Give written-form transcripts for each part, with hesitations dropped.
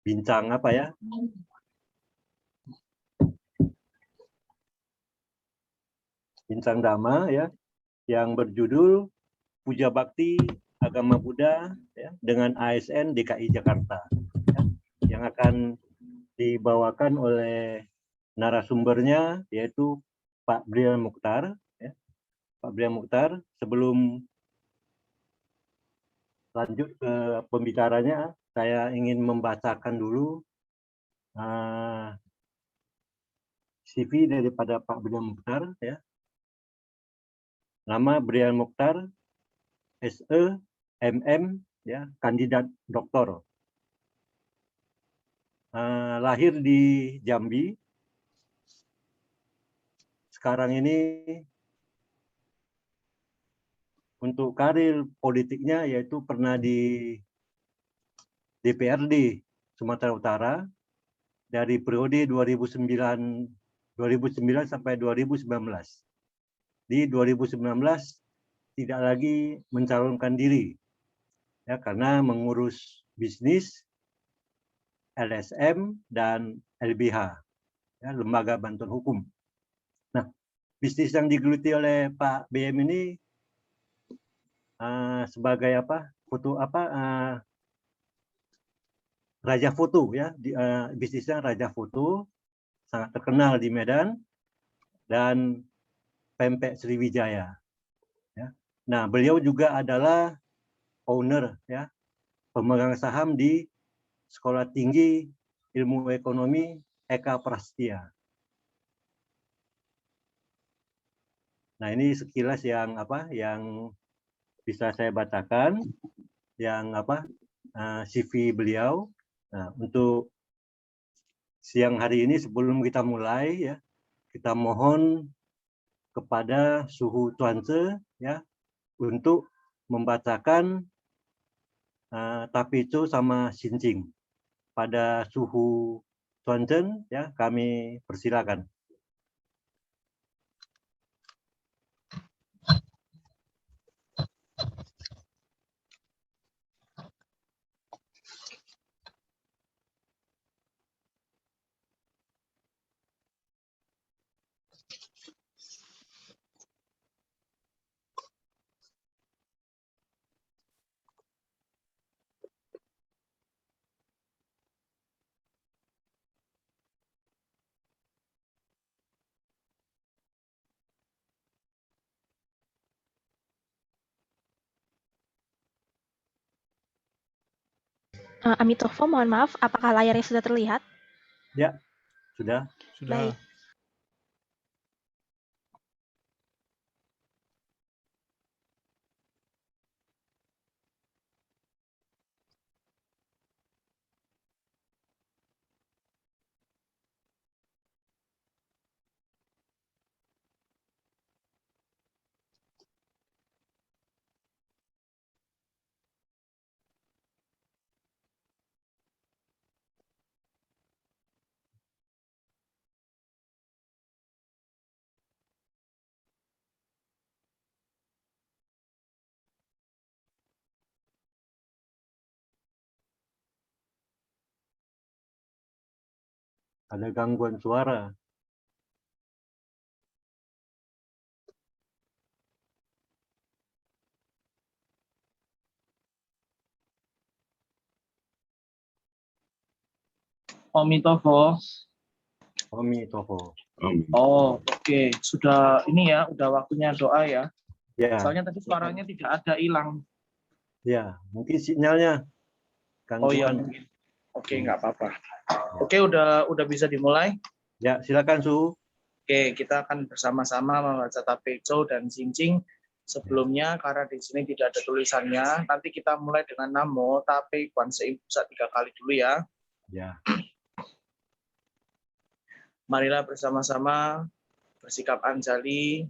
bincang apa ya? Bincang Dhamma ya, yang berjudul Puja Bakti Agama Buddha ya, dengan ASN DKI Jakarta ya, yang akan dibawakan oleh narasumbernya yaitu Pak Brian Mukhtar ya. Pak Brian Mukhtar, sebelum lanjut ke pembicaranya, saya ingin membacakan dulu CV daripada Pak Brian Mukhtar ya. Nama Brian Mukhtar, SE, MM, ya, kandidat doktor. Lahir di Jambi. Sekarang ini untuk karir politiknya yaitu pernah di DPRD Sumatera Utara dari periode 2009 sampai 2019. Di 2019 tidak lagi mencalonkan diri ya, karena mengurus bisnis, LSM dan LBH ya, Lembaga Bantuan Hukum. Nah, bisnis yang digeluti oleh Pak BM ini sebagai apa? Raja foto ya, bisnisnya Raja Foto, sangat terkenal di Medan dan Pempek Sriwijaya. Ya. Nah, beliau juga adalah owner ya, pemegang saham di Sekolah Tinggi Ilmu Ekonomi Eka Prastia. Nah, ini sekilas yang bisa saya bacakan, yang CV beliau. Nah, untuk siang hari ini sebelum kita mulai ya, kita mohon kepada Suhu Tuanse ya untuk membacakan Tapicho sama Sincing. Pada Suhu Tuanse ya, kami persilakan. Amitofo, mohon maaf, apakah layarnya sudah terlihat? Ya, sudah. Baik. Ada gangguan suara. Amitofo. Amitofo. Oh, oke. Sudah ini ya, udah waktunya doa ya. Ya. Soalnya tadi suaranya tidak ada hilang. Ya, mungkin sinyalnya gangguan. Oh iya, mungkin. Oke, nggak apa-apa. Oke, udah bisa dimulai. Ya, silakan Su. Oke, kita akan bersama-sama membaca Tapecho dan Sincing. Sebelumnya, karena di sini tidak ada tulisannya, nanti kita mulai dengan Namo, tapi Kwanse Pusat 3 kali dulu ya. Ya. Marilah bersama-sama bersikap anjali,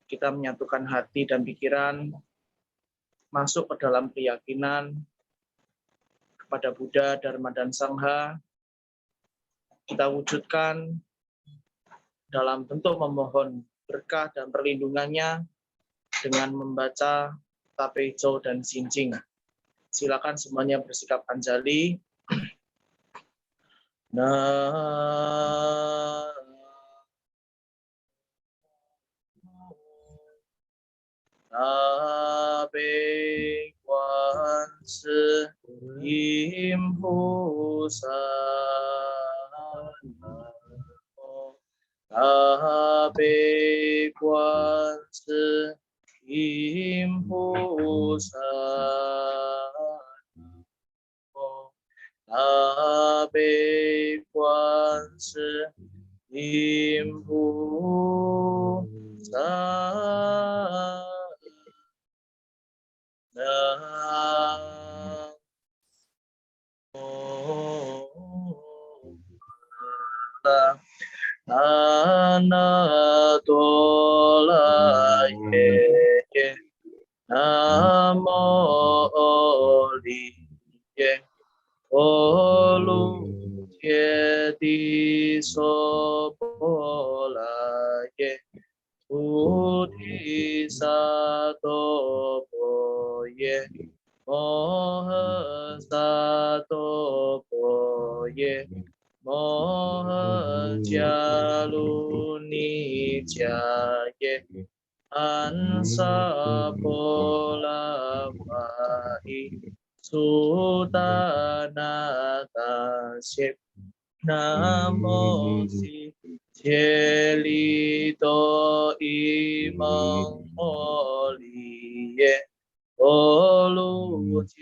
kita menyatukan hati dan pikiran, masuk ke dalam keyakinan kepada Buddha, Dharma, dan Sangha. Kita wujudkan dalam bentuk memohon berkah dan perlindungannya dengan membaca Tapecho dan Sincing. Silakan semuanya bersikap anjali. 大悲观世音菩萨，大悲观世音菩萨，大悲观世音菩萨。那多拉耶，南无利耶，波卢揭谛娑婆拉耶，菩提萨埵婆耶，摩诃萨埵婆耶，摩诃迦卢尼迦耶，安萨婆拉法伊，苏达那达谢，南无悉揭利多伊蒙摩利耶，波卢揭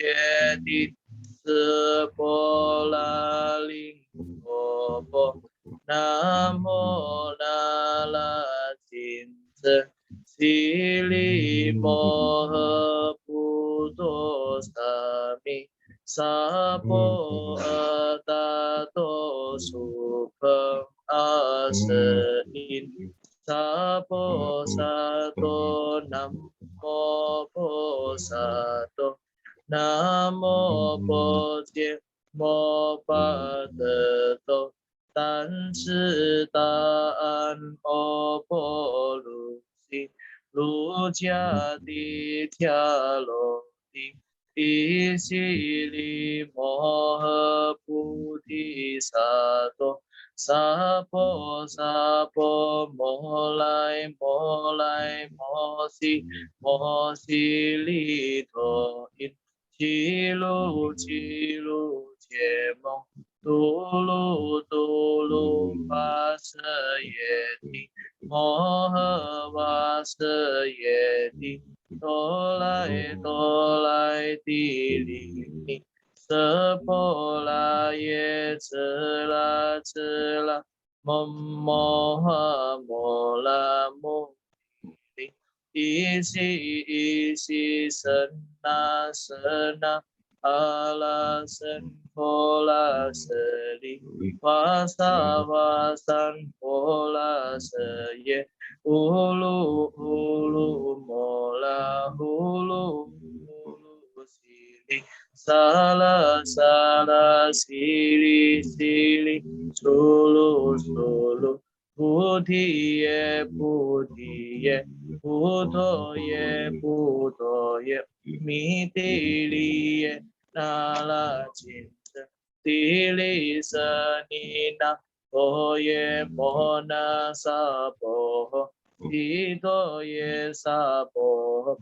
谛斯波拉林波波，南无那拉金子悉利摩诃普陀萨弥萨婆诃达多苏婆阿舍因萨婆萨多南无婆萨多，南无婆揭摩巴德多，但知大安阿婆卢悉卢迦帝迦罗帝，帝悉利摩诃菩提萨埵，萨婆萨婆摩来摩来摩悉摩悉利陀因，齐鲁齐鲁羯蒙，嘟噜嘟噜跋舍耶帝，摩诃跋舍耶帝，哆来哆来帝利尼，舍婆拉耶遮拉遮拉，摩摩哈摩拉摩利，依悉依悉僧那僧那，阿拉僧婆拉舍利，瓦萨瓦散婆拉舍耶，呼噜呼噜摩拉呼噜呼噜悉利，萨拉萨拉悉利悉利，苏噜苏噜，菩提耶菩提耶，菩陀耶菩陀耶，弥帝利耶，那拉金色帝利舍尼那，婆耶摩那萨婆诃，提多耶萨婆诃，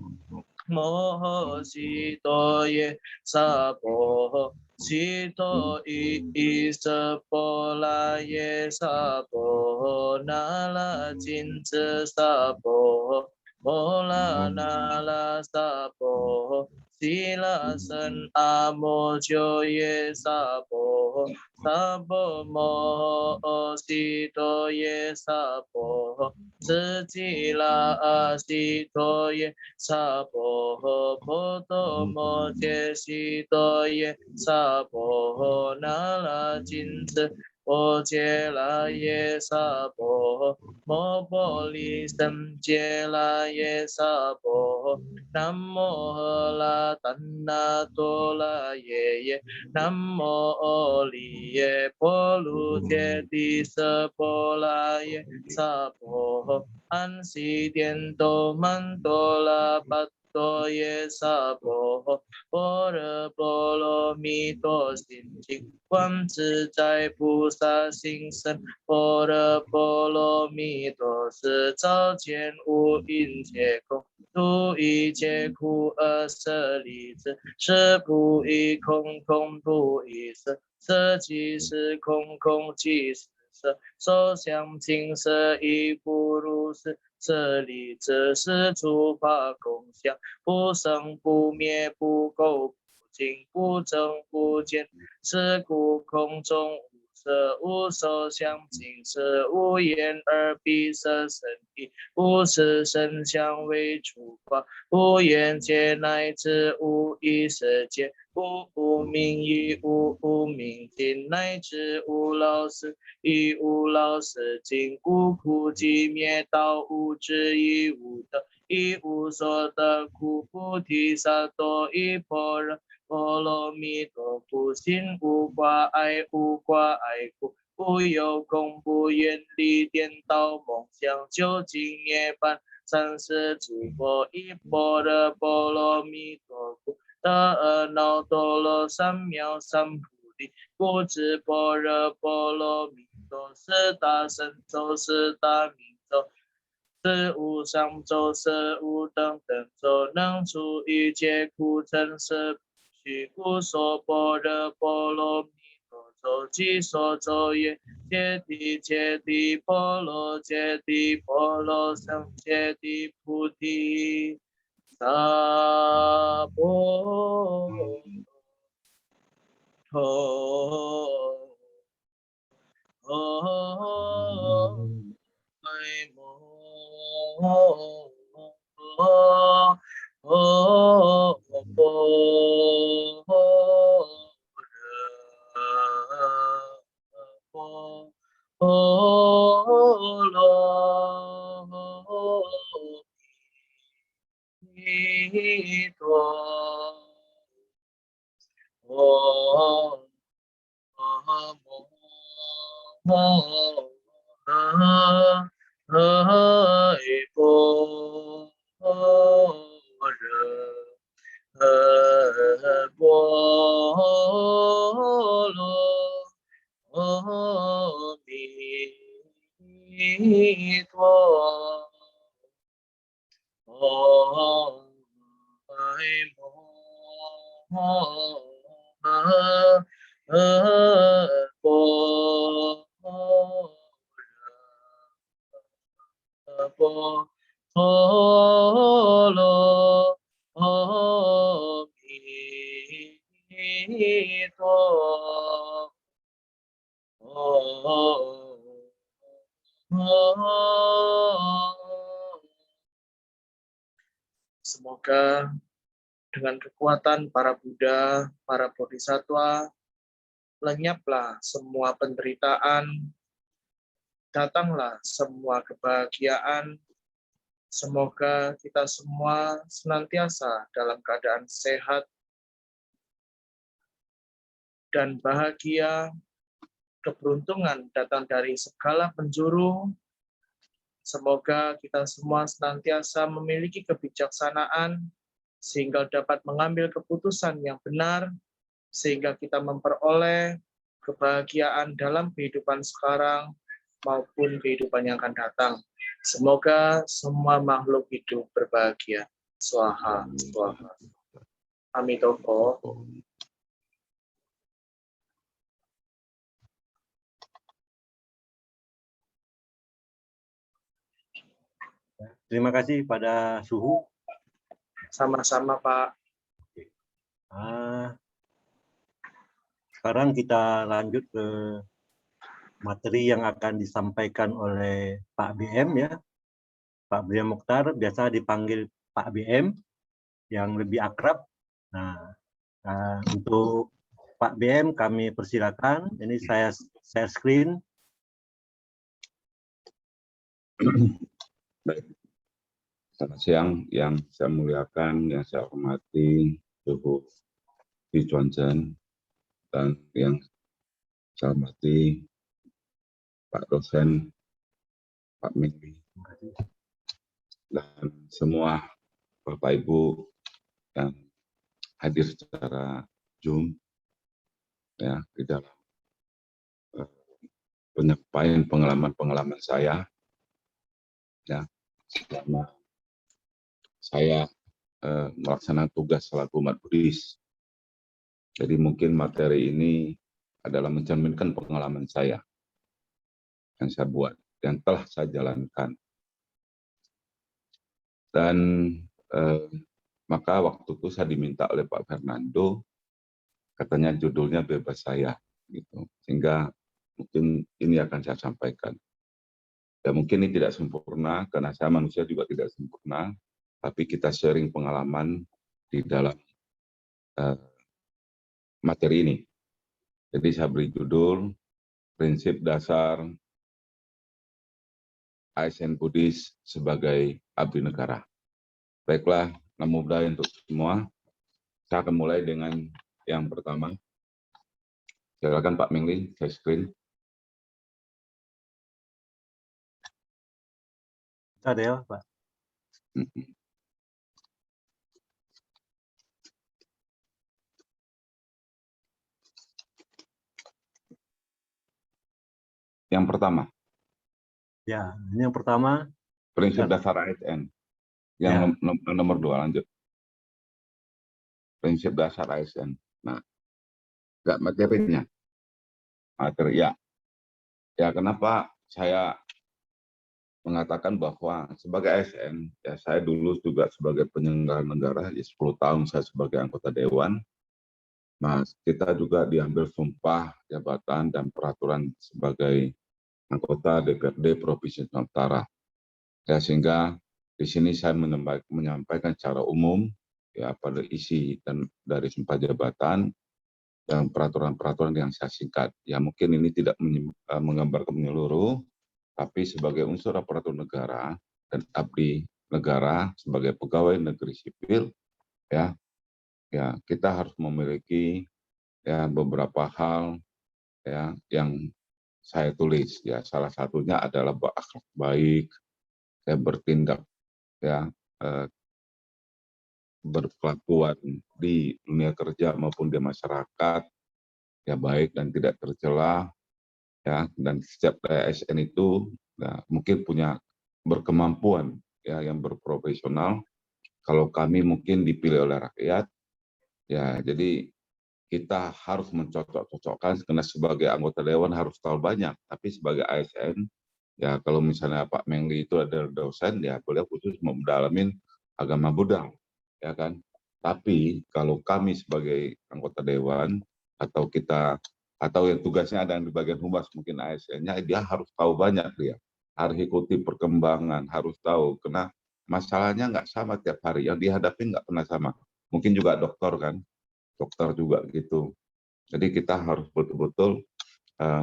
摩诃悉多耶萨婆诃，悉多伊舍波拉耶萨婆诃，那拉金遮萨婆诃，摩拉那拉萨婆诃，悉拉僧阿摩诃耶萨婆诃，萨婆摩诃悉多耶萨婆诃，斯吉拉阿悉多耶萨婆诃，婆多摩揭悉多耶萨婆诃，那拉金遮波揭拉耶萨婆诃，摩婆利僧揭拉耶萨婆诃，南无阿拉丹那多拉耶耶，南无阿利耶波卢揭谛舍波拉耶萨婆诃，安悉颠多曼多拉巴多耶萨婆诃。般若波罗蜜多心经，观自在菩萨行深。般若波罗蜜多时，照见五阴皆空，度一切苦厄舍利子。是不异空，空不异色，色即是空，空即是色。受想行识亦复如是。舍利子，是诸法空相，不生不灭，不垢不净，不增不减。是故空中无色，无受想行识，无眼耳鼻舌身意，无识声香味触法，无眼界乃至无意识界，无明亦无明尽，乃至无老死。亦无老死尽，无苦集灭道，无智亦无得，亦无所得苦。菩提萨埵依般若波罗蜜多故，心无挂碍，无挂碍故，不有空，不远离颠倒梦想，究竟涅槃。三世诸佛依般若波罗蜜多故，得耨多罗三藐三菩提。故知般若波罗蜜多是大神咒，是大明咒，是无上咒，是无等等咒，能除一切苦尘，是须故说般若波罗蜜多咒，即说咒曰：揭谛揭谛波罗揭谛波罗僧揭谛菩提萨婆诃。Semoga dengan kekuatan para Buddha, para Bodhisattva, lenyaplah semua penderitaan, datanglah semua kebahagiaan. Semoga kita semua senantiasa dalam keadaan sehat dan bahagia. Keberuntungan datang dari segala penjuru. Semoga kita semua senantiasa memiliki kebijaksanaan sehingga dapat mengambil keputusan yang benar, sehingga kita memperoleh kebahagiaan dalam kehidupan sekarang maupun kehidupan yang akan datang. Semoga semua makhluk hidup berbahagia. Swaha, swaha. Amitofo. Terima kasih pada Suhu. Sama-sama, Pak. Sekarang kita lanjut ke materi yang akan disampaikan oleh Pak BM ya. Pak BM Mokhtar, biasa dipanggil Pak BM yang lebih akrab. Nah, untuk Pak BM kami persilakan. Ini saya share screen. Baik. Selamat siang yang saya muliakan, yang saya hormati Suhu Di Chuanchen, dan yang saya hormati Pak dosen, Pak Minggi, dan semua Bapak Ibu yang hadir secara Zoom ya di dalam penyampaian pengalaman-pengalaman saya ya selama saya melaksanakan tugas selaku umat Buddhis. Jadi mungkin materi ini adalah mencerminkan pengalaman saya yang saya buat, yang telah saya jalankan. Dan maka waktu itu saya diminta oleh Pak Fernando, katanya judulnya bebas saya, gitu. Sehingga mungkin ini akan saya sampaikan. Ya mungkin ini tidak sempurna, karena saya manusia juga tidak sempurna, tapi kita sharing pengalaman di dalam materi ini. Jadi saya beri judul, Prinsip Dasar ASN Buddhis sebagai Abdi Negara. Baiklah, namo buddhaya untuk semua. Saya akan mulai dengan yang pertama. Silakan Pak Mengli, saya screen. Ada ya, Pak. Yang pertama, Ya, ini yang pertama. prinsip Ya. dasar ASN. Yang nomor 2, lanjut. Prinsip dasar ASN. Nah, enggak materinya. Materi, ya. Ya, kenapa saya mengatakan bahwa sebagai ASN, ya saya dulu juga sebagai penyelenggara negara, ya 10 tahun saya sebagai anggota Dewan. Nah, kita juga diambil sumpah jabatan dan peraturan sebagai anggota DPRD Provinsi Sumatera Utara. Ya, sehingga di sini saya menyampaikan secara umum ya pada isi dan dari sumpah jabatan dan peraturan-peraturan yang saya singkat. Ya mungkin ini tidak menggambarkan menyeluruh, tapi sebagai unsur aparatur negara dan abdi negara sebagai pegawai negeri sipil, ya kita harus memiliki ya beberapa hal ya yang saya tulis. Ya salah satunya adalah berakhlak baik, ya bertindak ya berkelakuan di dunia kerja maupun di masyarakat ya baik dan tidak tercela ya, dan setiap ASN itu ya, mungkin punya berkemampuan ya yang berprofesional. Kalau kami mungkin dipilih oleh rakyat ya, jadi kita harus mencocok-cocokkan, karena sebagai anggota dewan harus tahu banyak, tapi sebagai ASN ya kalau misalnya Pak Mengli itu adalah dosen ya beliau khusus mendalamin agama Buddha ya kan. Tapi kalau kami sebagai anggota dewan atau kita atau yang tugasnya ada yang di bagian humas mungkin ASN-nya, dia harus tahu banyak, dia harus ikuti perkembangan, harus tahu karena masalahnya nggak sama tiap hari, yang dihadapi nggak pernah sama. Mungkin juga dokter juga gitu. Jadi kita harus betul-betul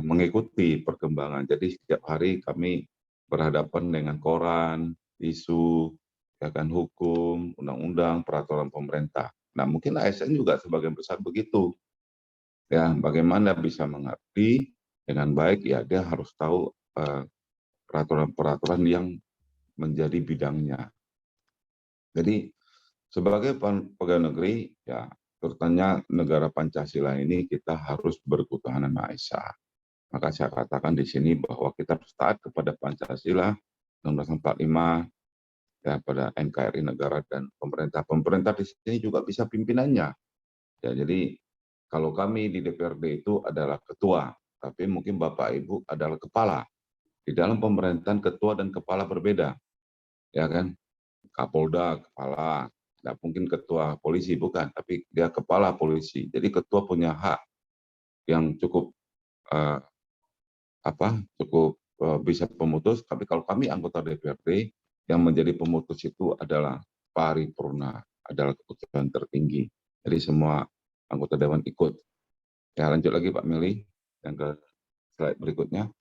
mengikuti perkembangan. Jadi setiap hari kami berhadapan dengan koran, isu, ya kan, hukum, undang-undang, peraturan pemerintah. Nah, mungkin ASN juga sebagian besar begitu. Ya, bagaimana bisa mengerti dengan baik, ya dia harus tahu peraturan-peraturan yang menjadi bidangnya. Jadi sebagai pegawai negeri, ya terutama negara Pancasila ini kita harus berketuhanan Maha Esa. Maka saya katakan di sini bahwa kita harus taat kepada Pancasila 1945, ya pada NKRI negara dan pemerintah. Pemerintah di sini juga bisa pimpinannya. Ya, jadi kalau kami di DPRD itu adalah ketua, tapi mungkin Bapak Ibu adalah kepala. Di dalam pemerintahan ketua dan kepala berbeda, ya kan? Kapolda kepala, nggak mungkin ketua polisi bukan, tapi dia kepala polisi. Jadi ketua punya hak yang cukup bisa pemutus, tapi kalau kami anggota DPRD, yang menjadi pemutus itu adalah paripurna, adalah keputusan tertinggi. Jadi semua anggota dewan ikut. Ya lanjut lagi Pak Meli, yang ke slide berikutnya.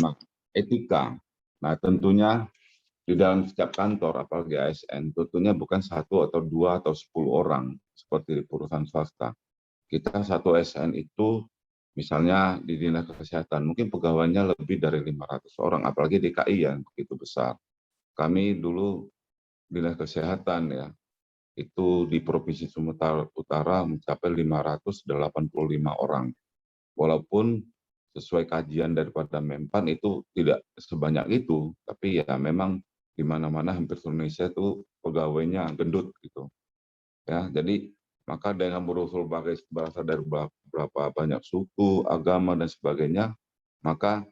Nah, etika. Nah tentunya di dalam setiap kantor, apalagi ASN, tentunya bukan 1 atau 2 atau 10 orang, seperti di perusahaan swasta. Kita satu ASN itu misalnya di dinas kesehatan, mungkin pegawainya lebih dari 500 orang, apalagi DKI yang begitu besar. Kami dulu dinas kesehatan ya, itu di Provinsi Sumatera Utara mencapai 585 orang. Walaupun sesuai kajian daripada Menpan itu tidak sebanyak itu, tapi ya memang di mana-mana hampir seluruh Indonesia itu pegawainya gendut gitu. Ya, jadi maka dengan berusul berasal dari berapa banyak suku, agama dan sebagainya, maka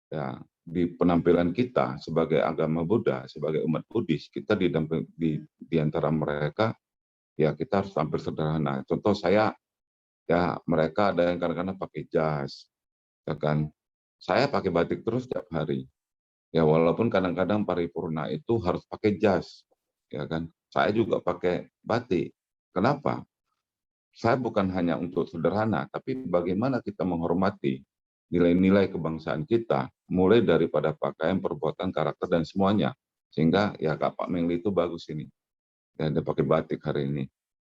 ya di penampilan kita sebagai agama Buddha, sebagai umat Buddhis, kita di antara mereka ya kita harus tampil sederhana. Contoh saya, ya mereka ada yang kadang-kadang pakai jas, ya kan. Saya pakai batik terus setiap hari. Ya walaupun kadang-kadang paripurna itu harus pakai jas, ya kan. Saya juga pakai batik. Kenapa? Saya bukan hanya untuk sederhana, tapi bagaimana kita menghormati nilai-nilai kebangsaan kita, mulai daripada pakaian, perbuatan, karakter, dan semuanya. Sehingga ya Pak Mengli itu bagus ini. Dan dia pakai batik hari ini.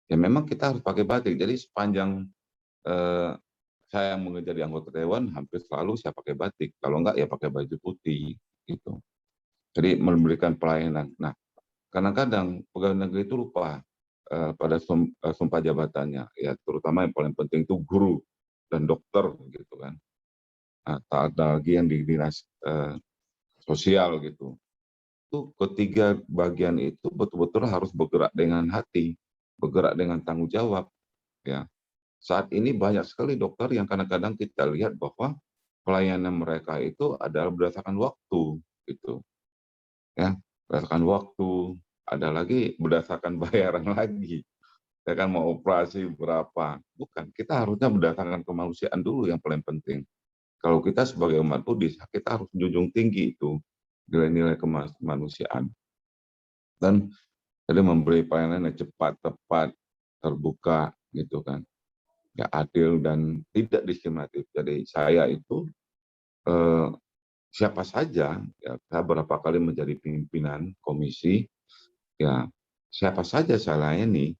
Ya memang kita harus pakai batik. Jadi sepanjang saya yang menjadi anggota dewan, hampir selalu saya pakai batik. Kalau enggak ya pakai baju putih gitu. Jadi memberikan pelayanan. Nah, kadang-kadang pegawai negeri itu lupa pada sumpah jabatannya, ya terutama yang paling penting itu guru dan dokter gitu kan. Nah, tak ada lagi yang di dinas sosial gitu. Itu ketiga bagian itu betul-betul harus bergerak dengan hati, bergerak dengan tanggung jawab. Ya, saat ini banyak sekali dokter yang kadang-kadang kita lihat bahwa pelayanan mereka itu adalah berdasarkan waktu gitu. Ya, berdasarkan waktu, ada lagi berdasarkan bayaran lagi. Ya kan mau operasi berapa? Bukan, kita harusnya berdasarkan kemanusiaan dulu yang paling penting. Kalau kita sebagai umat Buddhis, kita harus junjung tinggi itu nilai-nilai kemanusiaan. Dan jadi memberi pelayanan yang cepat, tepat, terbuka gitu kan. Ya adil dan tidak diskriminatif. Jadi saya itu siapa saja, ya saya berapa kali menjadi pimpinan komisi, ya siapa saja saya layani,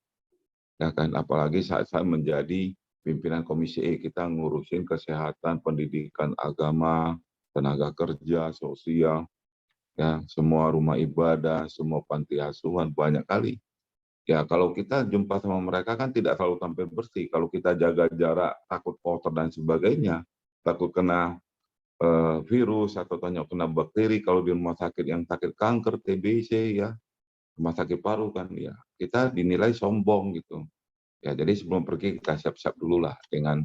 ya kan, apalagi saat saya menjadi pimpinan komisi E, kita ngurusin kesehatan, pendidikan, agama, tenaga kerja, sosial, ya semua rumah ibadah, semua panti asuhan, banyak kali. Ya kalau kita jumpa sama mereka kan tidak selalu tampil bersih. Kalau kita jaga jarak, takut kotor dan sebagainya, takut kena virus atau kena bakteri. Kalau di rumah sakit yang sakit kanker, TBC ya, rumah sakit paru kan ya, kita dinilai sombong gitu. Ya jadi sebelum pergi kita siap-siap dulu lah dengan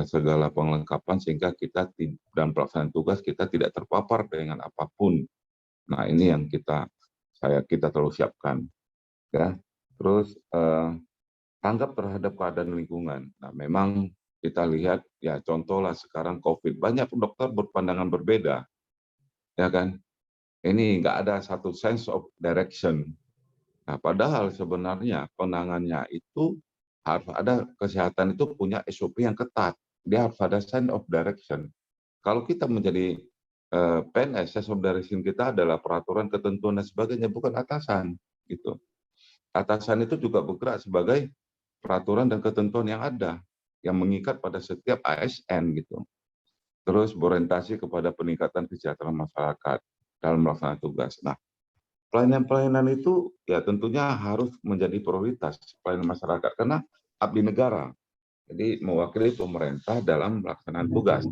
segala pengelengkapan sehingga kita dalam pelaksanaan tugas kita tidak terpapar dengan apapun. Nah ini yang kita terus siapkan. Ya. Terus tanggap terhadap keadaan lingkungan. Nah, memang kita lihat ya contohlah sekarang COVID, banyak dokter berpandangan berbeda, ya kan? Ini nggak ada satu sense of direction. Nah, padahal sebenarnya penanganannya itu harus ada, kesehatan itu punya SOP yang ketat. Dia harus ada sense of direction. Kalau kita menjadi PNS, sense of direction kita adalah peraturan, ketentuan dan sebagainya, bukan atasan gitu. Atasan itu juga bergerak sebagai peraturan dan ketentuan yang ada, yang mengikat pada setiap ASN gitu. Terus berorientasi kepada peningkatan kesejahteraan masyarakat dalam melaksanakan tugas. Nah, pelayanan-pelayanan itu ya tentunya harus menjadi prioritas pelayanan masyarakat karena abdi negara. Jadi mewakili pemerintah dalam pelaksanaan tugas.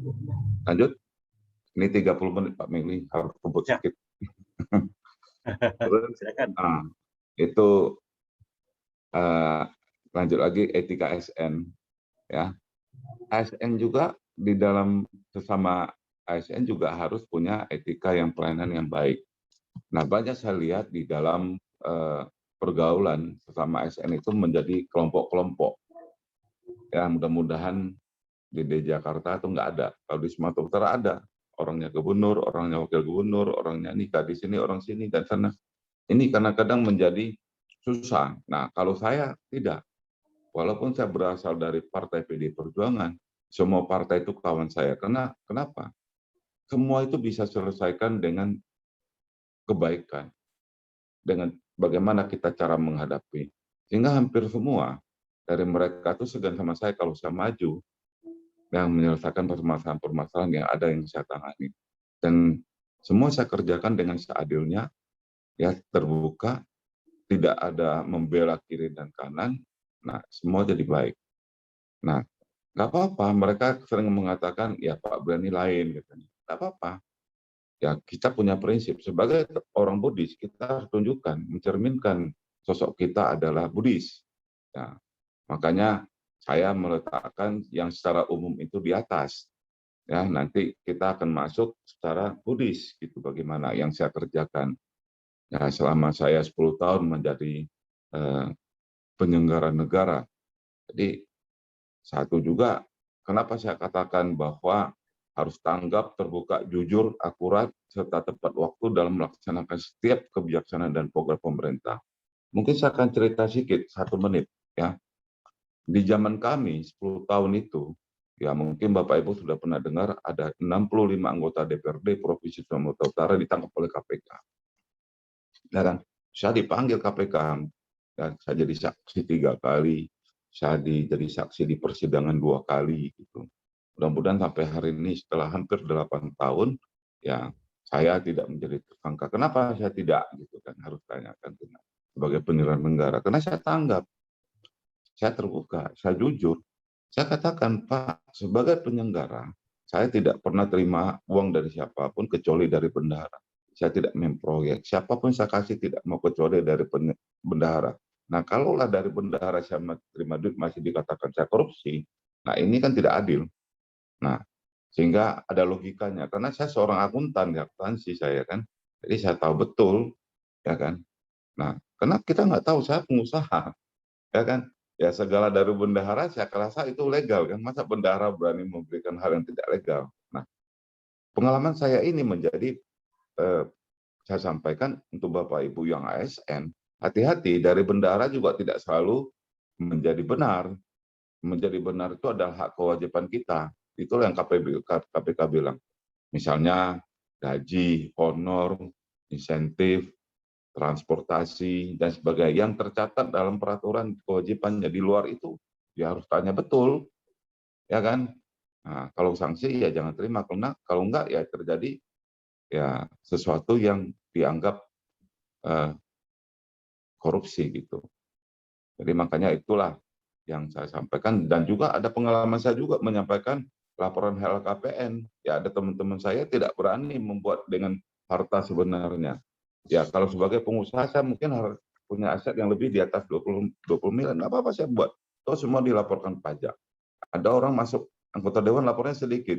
Lanjut, ini 30 menit Pak Mengli, harus kebut Ya. sedikit. Terus, Silakan. itu lanjut lagi etika ASN ya. ASN juga di dalam sesama ASN juga harus punya etika yang pelayanan yang baik. Nah, banyak saya lihat di dalam pergaulan sesama ASN itu menjadi kelompok-kelompok. Ya, mudah-mudahan di Jakarta itu nggak ada. Kalau di Sumatera Utara ada. Orangnya gubernur, orangnya wakil gubernur, orangnya nikah di sini, orang sini, dan sana. Ini kadang-kadang menjadi susah. Nah, kalau saya tidak. Walaupun saya berasal dari Partai PD Perjuangan, semua partai itu kawan saya. Kenapa? Semua itu bisa selesaikan dengan kebaikan, dengan bagaimana kita cara menghadapi. Sehingga hampir semua dari mereka itu segan sama saya kalau saya maju yang menyelesaikan permasalahan-permasalahan yang ada yang saya tangani. Dan semua saya kerjakan dengan seadilnya, ya terbuka, tidak ada membela kiri dan kanan, nah semua jadi baik. Nah, nggak apa-apa, mereka sering mengatakan, ya Pak Brani lain, katanya. Nggak apa-apa. Ya kita punya prinsip, sebagai orang Buddhis, kita harus tunjukkan, mencerminkan sosok kita adalah Buddhis. Ya, makanya saya meletakkan yang secara umum itu di atas. Ya, nanti kita akan masuk secara Buddhis, gitu bagaimana yang saya kerjakan. Ya, selama saya 10 tahun menjadi penyelenggara negara. Jadi satu juga, kenapa saya katakan bahwa harus tanggap, terbuka, jujur, akurat, serta tepat waktu dalam melaksanakan setiap kebijaksanaan dan program pemerintah. Mungkin saya akan cerita sedikit, 1 menit. Ya. Di zaman kami, 10 tahun itu, ya mungkin Bapak Ibu sudah pernah dengar, ada 65 anggota DPRD Provinsi Sumatera Utara ditangkap oleh KPK. Ya kan? Saya dipanggil KPK, dan saya jadi saksi 3 kali, saya jadi saksi di persidangan 2 kali, gitu. Mudah-mudahan sampai hari ini setelah hampir 8 tahun, ya saya tidak menjadi tersangka. Kenapa saya tidak? Gitu kan harus tanyakan sebagai penyelenggara negara. Karena saya tanggap, saya terbuka, saya jujur. Saya katakan, Pak, sebagai penyelenggara, saya tidak pernah terima uang dari siapapun kecuali dari bendahara. Saya tidak memproyek. Siapapun saya kasih tidak mau kecuali dari bendahara. Nah, kalaulah dari bendahara saya terima duit masih dikatakan saya korupsi, nah ini kan tidak adil. Nah, sehingga ada logikanya. Karena saya seorang akuntan, ya, akuntansi saya kan. Jadi saya tahu betul, ya kan. Nah, karena kita nggak tahu, saya pengusaha, ya kan. Ya segala dari bendahara saya rasa itu legal kan. Masa bendahara berani memberikan hal yang tidak legal. Nah, pengalaman saya ini menjadi, saya sampaikan untuk Bapak Ibu yang ASN, hati-hati, dari bendahara juga tidak selalu menjadi benar. Menjadi benar itu adalah hak kewajiban kita. Itulah yang KPK bilang. Misalnya gaji, honor, insentif, transportasi, dan sebagainya. Yang tercatat dalam peraturan kewajibannya. Di luar itu, ya harus tanya betul. Ya kan? Nah, kalau sanksi ya jangan terima. Kalau enggak ya terjadi ya sesuatu yang dianggap korupsi gitu. Jadi makanya itulah yang saya sampaikan, dan juga ada pengalaman saya juga menyampaikan laporan LKPN. Ya ada teman-teman saya tidak berani membuat dengan harta sebenarnya. Ya kalau sebagai pengusaha saya mungkin harus punya aset yang lebih di atas 20 miliar, nggak apa-apa saya buat. Itu semua dilaporkan pajak. Ada orang masuk anggota dewan lapornya sedikit.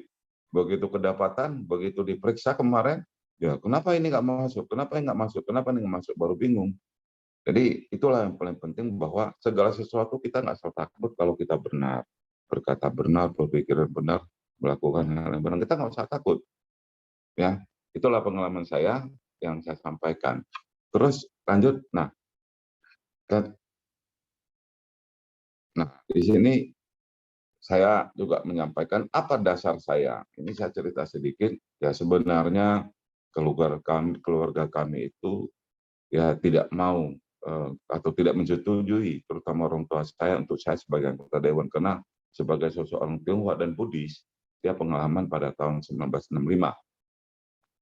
Begitu kedapatan, begitu diperiksa kemarin, ya kenapa ini nggak masuk, kenapa ini nggak masuk, kenapa ini nggak masuk, baru bingung. Jadi itulah yang paling penting, bahwa segala sesuatu kita nggak usah takut kalau kita benar, berkata benar, berpikir benar, melakukan hal yang benar, kita nggak usah takut. Ya, itulah pengalaman saya yang saya sampaikan. Terus lanjut, nah di sini saya juga menyampaikan apa dasar saya. Ini saya cerita sedikit. Ya sebenarnya keluarga kami itu ya tidak mau atau tidak menyetujui, terutama orang tua saya, untuk saya sebagai anggota dewan, karena sebagai sosok orang Tionghoa dan Buddhis, dia pengalaman pada tahun 1965.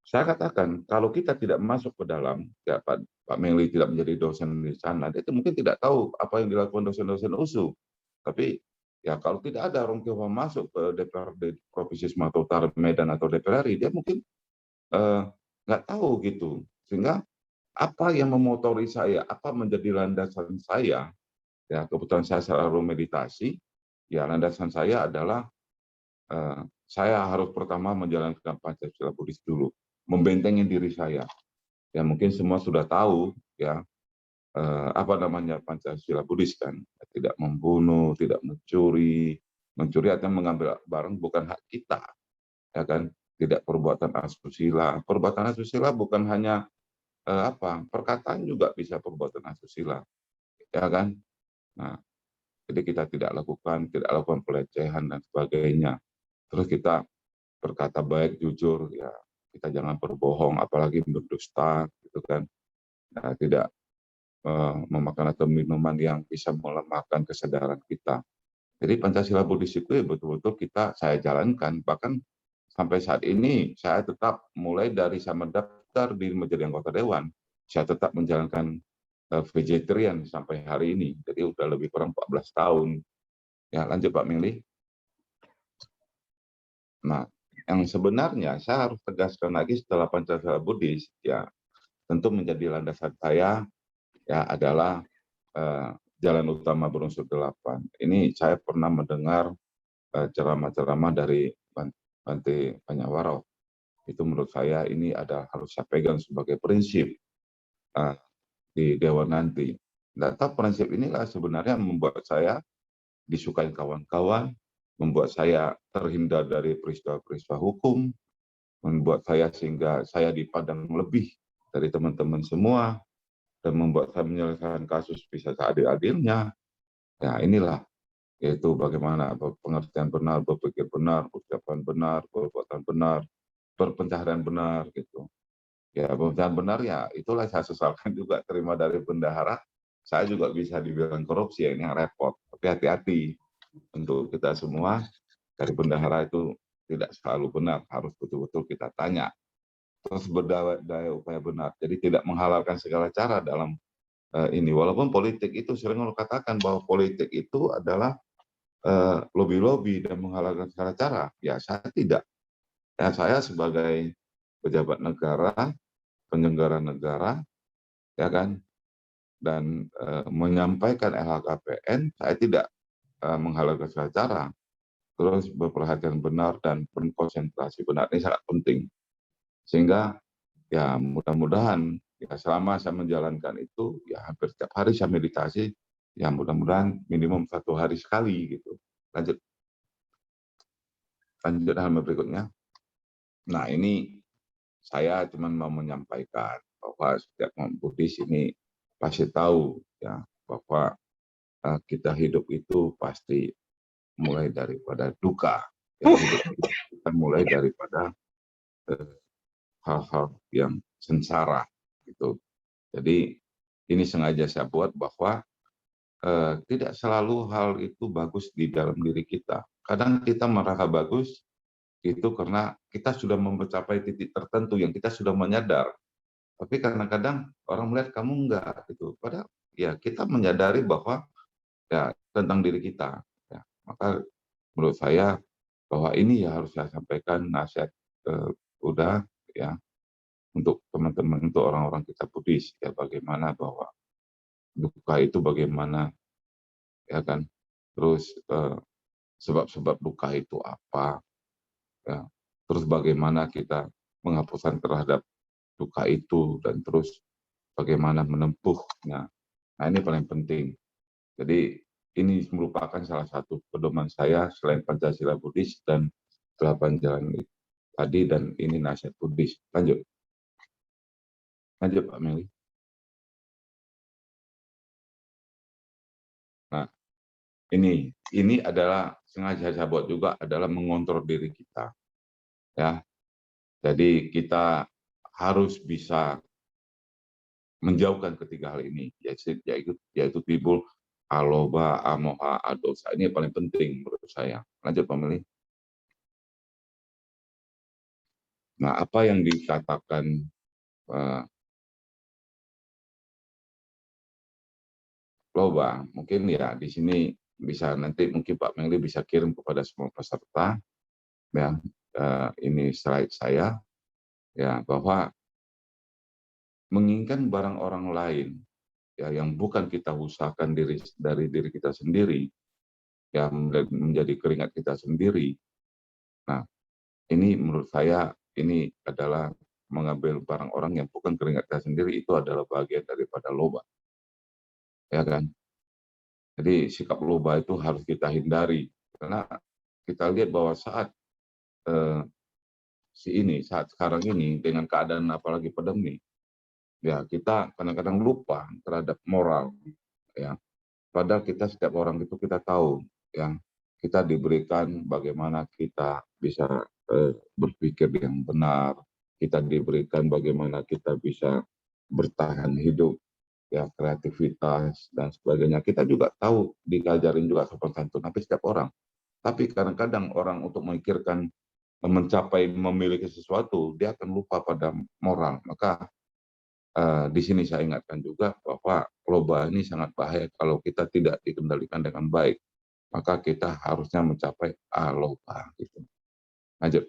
Saya katakan, kalau kita tidak masuk ke dalam, ya Pak Meli tidak menjadi dosen di sana, dia itu mungkin tidak tahu apa yang dilakukan dosen-dosen USU. Tapi ya kalau tidak ada orang Tionghoa masuk ke DPRD Provinsi Sumatera Utara, Medan atau DPR RI, dia mungkin nggak tahu gitu. Sehingga apa yang memotori saya, apa menjadi landasan saya, ya kebetulan saya selalu meditasi, ya landasan saya adalah saya harus pertama menjalankan Pancasila Buddhis dulu, membentengi diri saya. Ya mungkin semua sudah tahu ya apa namanya Pancasila Buddhis kan, tidak membunuh, tidak mencuri, mencuri artinya mengambil barang bukan hak kita, ya kan, tidak perbuatan asusila. Perbuatan asusila bukan hanya perkataan juga bisa perbuatan asusila, ya kan. Nah, jadi kita tidak lakukan pelecehan dan sebagainya. Terus kita berkata baik, jujur, ya kita jangan berbohong, apalagi berdusta, gitu kan. Nah, tidak memakan atau minuman yang bisa melemahkan kesadaran kita. Jadi Pancasila Buddhis itu ya betul-betul saya jalankan. Bahkan sampai saat ini saya tetap mulai dari saya mendaftar di menjadi anggota dewan, saya tetap menjalankan vegetarian sampai hari ini. Jadi udah lebih kurang 14 tahun. Ya, lanjut Pak Mili. Nah, yang sebenarnya saya harus tegaskan lagi setelah Pancasila Buddhis, ya tentu menjadi landasan saya ya adalah jalan utama berunsur 8. Ini saya pernah mendengar ceramah-ceramah dari Bante Panyawaro. Itu menurut saya ini harus saya pegang sebagai prinsip di Dewan nanti. Data prinsip inilah sebenarnya membuat saya disukai kawan-kawan, membuat saya terhindar dari peristiwa-peristiwa hukum, membuat saya sehingga saya dipandang lebih dari teman-teman semua, dan membuat saya menyelesaikan kasus bisa seadil-adilnya. Ya inilah, yaitu bagaimana pengertian benar, berpikir benar, ucapan benar, perbuatan benar, berpencaharian benar gitu. Ya pencaharian benar ya itulah saya sesalkan juga terima dari bendahara. Saya juga bisa dibilang korupsi ya, ini yang repot. Tapi hati-hati untuk kita semua dari bendahara itu tidak selalu benar, harus betul-betul kita tanya. Terus berdaya upaya benar. Jadi tidak menghalalkan segala cara dalam ini. Walaupun politik itu sering orang katakan bahwa politik itu adalah lobby-lobby dan menghalalkan segala cara. Ya saya tidak. Ya saya sebagai pejabat negara, penyelenggara negara, ya kan, dan menyampaikan LHKPN, saya tidak menghalalkan segala cara. Terus berperhatian benar dan berkonsentrasi benar, ini sangat penting. Sehingga ya mudah-mudahan ya selama saya menjalankan itu ya hampir setiap hari saya meditasi, ya mudah-mudahan minimum 1 hari sekali gitu. Lanjut halaman berikutnya. Nah ini saya cuma mau menyampaikan bahwa setiap Buddhis ini pasti tahu ya bahwa kita hidup itu pasti mulai daripada duka, ya, hidup kita mulai daripada hal-hal yang sengsara gitu. Jadi ini sengaja saya buat bahwa tidak selalu hal itu bagus di dalam diri kita. Kadang kita merasa bagus itu karena kita sudah mencapai titik tertentu yang kita sudah menyadar. Tapi kadang-kadang orang melihat kamu enggak gitu. Padahal ya kita menyadari bahwa ya tentang diri kita. Ya. Maka menurut saya bahwa ini ya harus saya sampaikan nasihat udah ya untuk teman-teman, untuk orang-orang kita Buddhis ya bagaimana bahwa duka itu bagaimana ya kan, terus sebab-sebab duka itu apa ya, terus bagaimana kita menghapuskan terhadap duka itu dan terus bagaimana menempuhnya. Nah ini paling penting. Jadi ini merupakan salah satu pedoman saya selain Pancasila Buddhis dan 8 jalan tadi, dan ini nasihat Buddhis. Lanjut Pak Meli. Nah ini adalah sengaja saya buat juga adalah mengontrol diri kita. Ya, jadi kita harus bisa menjauhkan ketiga hal ini, yaitu timbul aloba, amoha, adosa. Ini yang paling penting menurut saya. Lanjut Pak Meli. Nah, apa yang dikatakan loba, mungkin ya di sini bisa nanti mungkin Pak Meli bisa kirim kepada semua peserta ya, ini slide saya ya, bahwa menginginkan barang orang lain ya yang bukan kita usahakan dari diri kita sendiri ya menjadi keringat kita sendiri. Nah ini menurut saya ini adalah mengambil barang orang yang bukan keringat kita sendiri, itu adalah bagian daripada loba ya kan. Jadi sikap loba itu harus kita hindari karena kita lihat bahwa saat saat sekarang ini dengan keadaan apalagi pandemi ya, kita kadang-kadang lupa terhadap moral ya. Padahal kita setiap orang itu kita tahu yang kita diberikan bagaimana kita bisa berpikir yang benar, kita diberikan bagaimana kita bisa bertahan hidup ya, kreativitas dan sebagainya. Kita juga tahu diajarin juga sopan santun tapi setiap orang. Tapi kadang-kadang orang untuk memikirkan mencapai memiliki sesuatu dia akan lupa pada moral. Maka di sini saya ingatkan juga bahwa loba ini sangat bahaya kalau kita tidak dikendalikan dengan baik. Maka kita harusnya mencapai aloba gitu. Lanjut.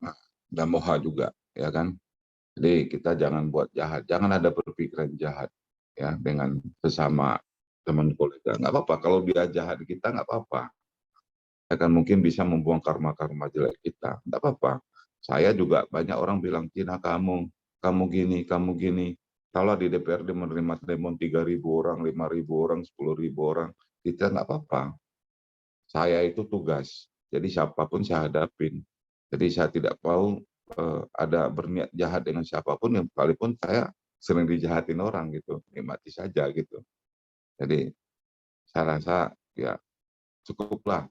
Nah, dan moha juga, ya kan? Jadi kita jangan buat jahat, jangan ada berpikiran jahat ya dengan sesama teman kolega. Nggak apa-apa kalau dia jahat di kita, nggak apa-apa. Akan mungkin bisa membuang karma-karma jelek kita. Nggak apa-apa. Saya juga banyak orang bilang, Cina kamu gini. Kalau di DPRD menerima demo 3.000 orang, 5.000 orang, 10.000 orang, kita nggak apa-apa. Saya itu tugas, jadi siapapun saya hadapin. Jadi saya tidak mau ada berniat jahat dengan siapapun, yang sekalipun saya sering dijahatin orang gitu, nikmati saja gitu. Jadi saya rasa ya cukuplah.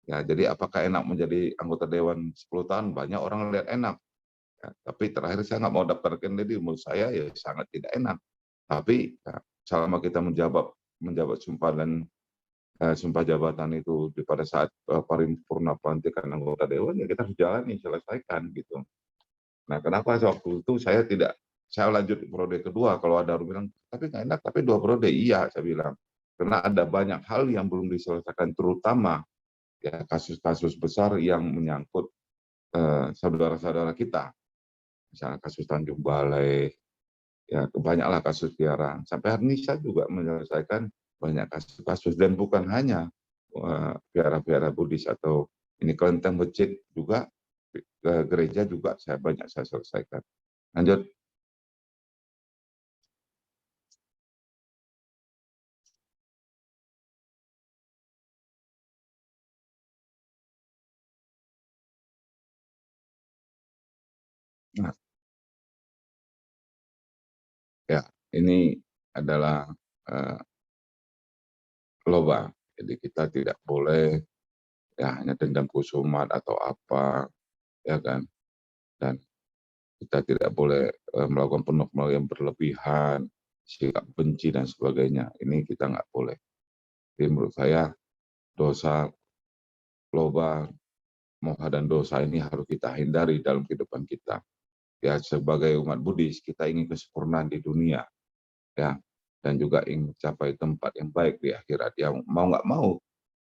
Ya, jadi apakah enak menjadi anggota dewan 10 tahun? Banyak orang lihat enak. Ya, tapi terakhir saya nggak mau daftarkan diri, menurut saya ya sangat tidak enak. Tapi ya, selama kita menjabat sumpah dan sumpah jabatan itu pada saat paripurna pelantikan anggota dewan, ya kita harus jalani, selesaikan gitu. Nah, kenapa waktu itu saya lanjut periode kedua, kalau ada orang bilang, tapi nggak enak, tapi 2 periode, iya saya bilang. Karena ada banyak hal yang belum diselesaikan, terutama ya kasus-kasus besar yang menyangkut saudara-saudara kita. Misalnya kasus Tanjung Balai, ya banyaklah kasus Tiara. Sampai hari ini saya juga menyelesaikan banyak kasus-kasus, dan bukan hanya biara-biara Buddhis atau ini kelenteng masjid juga, gereja juga saya selesaikan. Lanjut. Nah, ya ini adalah loba. Jadi kita tidak boleh ya hanya dendam kusumat atau apa, ya kan. Dan kita tidak boleh melakukan penokmal yang berlebihan, sikap benci dan sebagainya. Ini kita nggak boleh. Jadi menurut saya dosa, loba, moha dan dosa ini harus kita hindari dalam kehidupan kita. Ya sebagai umat Buddhis kita ingin kesempurnaan di dunia, ya, dan juga ingin mencapai tempat yang baik di akhirat. Yang mau nggak mau,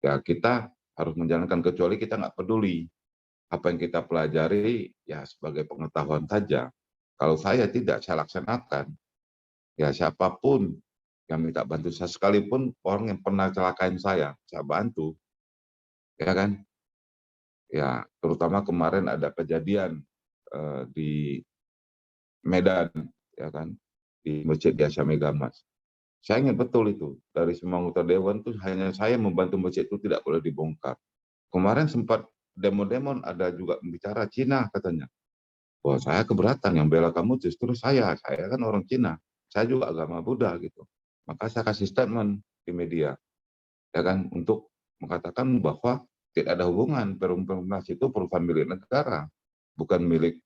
ya kita harus menjalankan, kecuali kita nggak peduli. Apa yang kita pelajari ya sebagai pengetahuan saja. Kalau saya tidak, saya laksanakan. Ya siapapun yang minta bantu saya, sekalipun orang yang pernah celakain saya bantu. Ya kan? Ya, terutama kemarin ada kejadian di Medan, ya kan? Di Masjid Yasa Megamas. Saya ingat betul itu. Dari semua anggota dewan itu hanya saya membantu masjid itu tidak boleh dibongkar. Kemarin sempat demo-demo, ada juga bicara Cina katanya. Wah, saya keberatan, yang bela kamu justru saya kan orang Cina, saya juga agama Buddha gitu. Maka saya kasih statement di media, ya kan, untuk mengatakan bahwa tidak ada hubungan, Perum itu perusahaan milik negara, bukan milik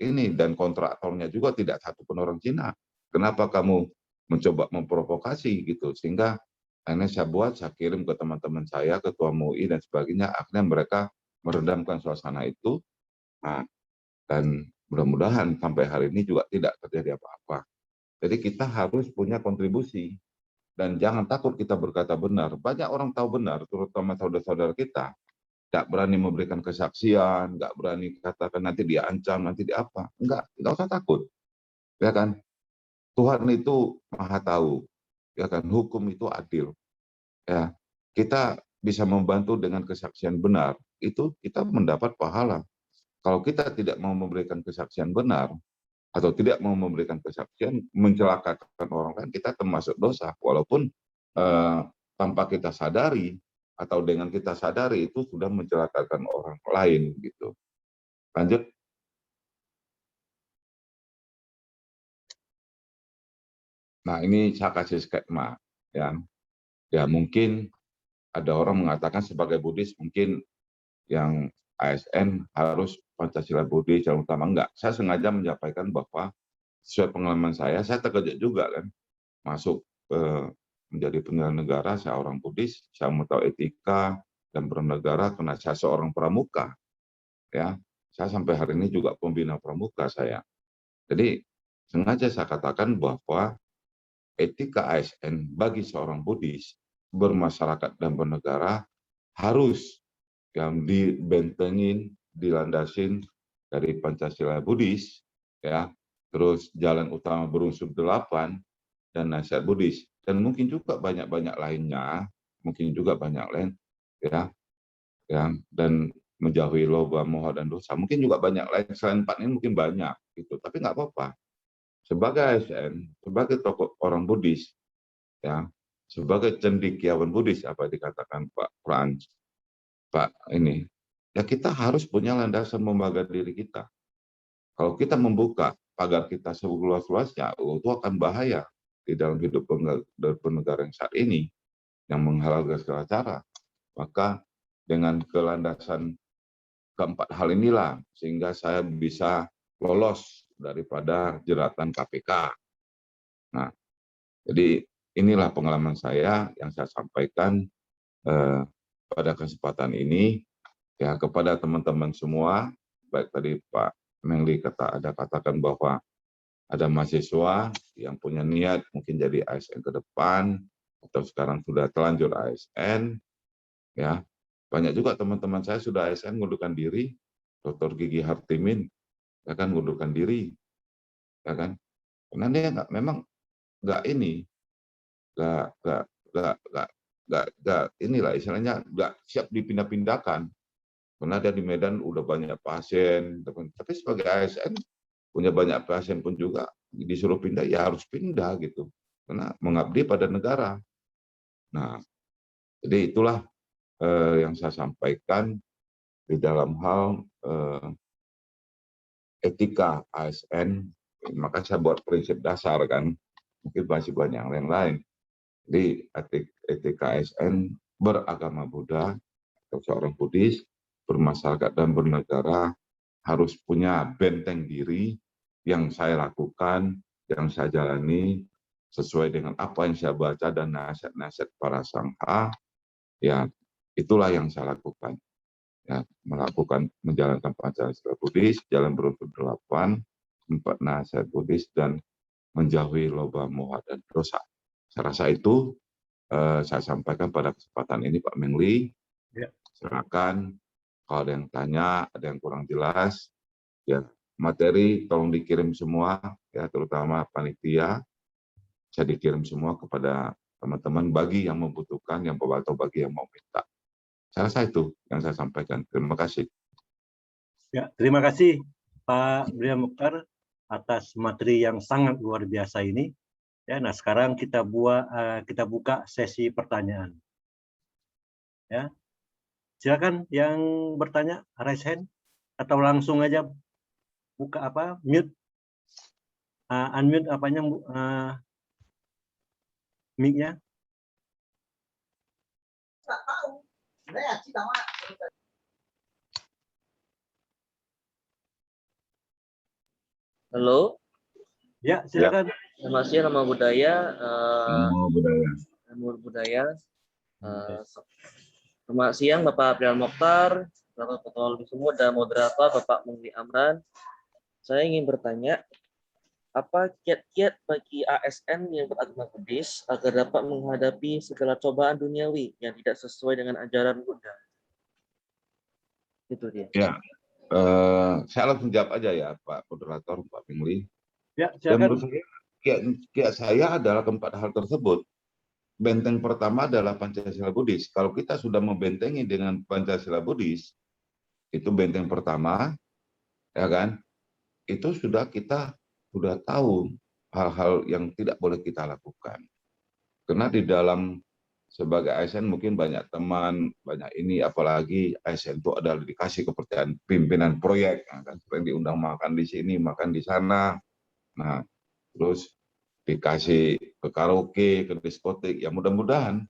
ini, dan kontraktornya juga tidak satu pun orang Cina. Kenapa kamu mencoba memprovokasi gitu, sehingga akhirnya saya kirim ke teman-teman saya, ketua MUI dan sebagainya, akhirnya mereka meredamkan suasana itu. Nah, dan mudah-mudahan sampai hari ini juga tidak terjadi apa-apa. Jadi kita harus punya kontribusi dan jangan takut kita berkata benar. Banyak orang tahu benar, terutama saudara-saudara kita, nggak berani memberikan kesaksian, nggak berani katakan nanti dia ancam, nanti dia apa. Nggak usah takut. Ya kan? Tuhan itu Maha tahu. Ya kan? Hukum itu adil. Ya. Kita bisa membantu dengan kesaksian benar, itu kita mendapat pahala. Kalau kita tidak mau memberikan kesaksian benar, atau tidak mau memberikan kesaksian, mencelakakan orang lain, kita termasuk dosa. Walaupun tanpa kita sadari, atau dengan kita sadari, itu sudah mencelakakan orang lain. Gitu. Lanjut. Nah, ini saya kasih skema. Ya mungkin ada orang mengatakan sebagai Buddhis, mungkin yang ASN harus Pancasila Buddhis yang utama. Enggak, saya sengaja menyampaikan bahwa sesuai pengalaman saya terkejut juga kan masuk menjadi penyelenggara, saya orang Buddhis, saya mau tahu etika dan bernegara karena saya seorang pramuka. Ya, saya sampai hari ini juga pembina pramuka saya. Jadi sengaja saya katakan bahwa etika ASN bagi seorang Buddhis bermasyarakat dan bernegara harus yang dibentengin, dilandasin dari Pancasila Buddhis, ya, terus jalan utama berunsur 8 dan nasihat Buddhis, dan mungkin juga banyak-banyak lainnya, mungkin juga banyak lain, ya, dan menjauhi loba, moha dan dosa, mungkin juga banyak lain selain 4 ini mungkin banyak, gitu. Tapi nggak apa-apa. Sebagai ASN, sebagai tokoh orang Buddhis, ya, sebagai cendekiawan Buddhis apa dikatakan Pak Frans, Pak ini, ya kita harus punya landasan membangga diri kita. Kalau kita membuka pagar kita seluas-luasnya, itu akan bahaya di dalam hidup bernegara yang saat ini, yang menghalalkan segala cara. Maka dengan kelandasan keempat hal inilah, sehingga saya bisa lolos daripada jeratan KPK. Nah, jadi inilah pengalaman saya yang saya sampaikan pada kesempatan ini, ya, kepada teman-teman semua. Baik tadi Pak Mengli katakan bahwa ada mahasiswa yang punya niat mungkin jadi ASN ke depan, atau sekarang sudah terlanjur ASN, ya. Banyak juga teman-teman saya sudah ASN ngundurkan diri, Dr. Gigi Hartimin, ya kan, ngundurkan diri, ya kan, karena dia memang nggak ini, nggak inilah istilahnya, nggak siap dipindah-pindahkan, karena dia di Medan udah banyak pasien, tapi sebagai ASN punya banyak pasien pun juga disuruh pindah, ya harus pindah gitu, karena mengabdi pada negara. Nah, jadi itulah yang saya sampaikan di dalam hal etika ASN. Maka saya buat prinsip dasar kan, mungkin masih banyak yang lain. Jadi etika ASN beragama Buddha atau seorang Buddhis bermasyarakat dan bernegara harus punya benteng diri yang saya lakukan, yang saya jalani sesuai dengan apa yang saya baca dan nasihat-nasihat para sangha, ya itulah yang saya lakukan. Ya, melakukan menjalankan Pancasila Buddhis, jalan berunsur 8, 4 nasihat Buddhis, dan menjauhi loba, moha, dan dosa. Saya rasa itu saya sampaikan pada kesempatan ini Pak Mengli. Ya. Silakan kalau ada yang tanya, ada yang kurang jelas, ya materi tolong dikirim semua, ya terutama panitia, saya dikirim semua kepada teman-teman bagi yang membutuhkan, yang atau bagi yang mau minta. Saya rasa itu yang saya sampaikan. Terima kasih. Ya, terima kasih Pak Brian Mukhtar atas materi yang sangat luar biasa ini. Ya, nah sekarang kita buka sesi pertanyaan. Ya, silakan yang bertanya raise hand atau langsung aja buka mute, unmute mic-nya. Halo, Ya, silakan. selamat siang, nama budaya. Budaya. Budaya. Selamat siang Bapak Brian Mukhtar, Bapak Ketua semua dan moderator Bapak Mengli Amran. Saya ingin bertanya, apa kiat-kiat bagi ASN yang beragama Buddhis agar dapat menghadapi segala cobaan duniawi yang tidak sesuai dengan ajaran Buddha? Itu dia. Ya, saya langsung jawab aja ya Pak Moderator, Pak Mengli. Ya, Dan silakan. menurut saya, kiat saya adalah keempat hal tersebut. Benteng pertama adalah Pancasila Buddhis. Kalau kita sudah membentengi dengan Pancasila Buddhis, itu benteng pertama, ya kan? Itu kita sudah tahu hal-hal yang tidak boleh kita lakukan. Karena di dalam sebagai ASN mungkin banyak teman, banyak ini, apalagi ASN itu adalah dikasih kepercayaan pimpinan proyek, kan sering diundang makan di sini, makan di sana. Nah, terus dikasih ke karaoke, ke diskotik, ya mudah-mudahan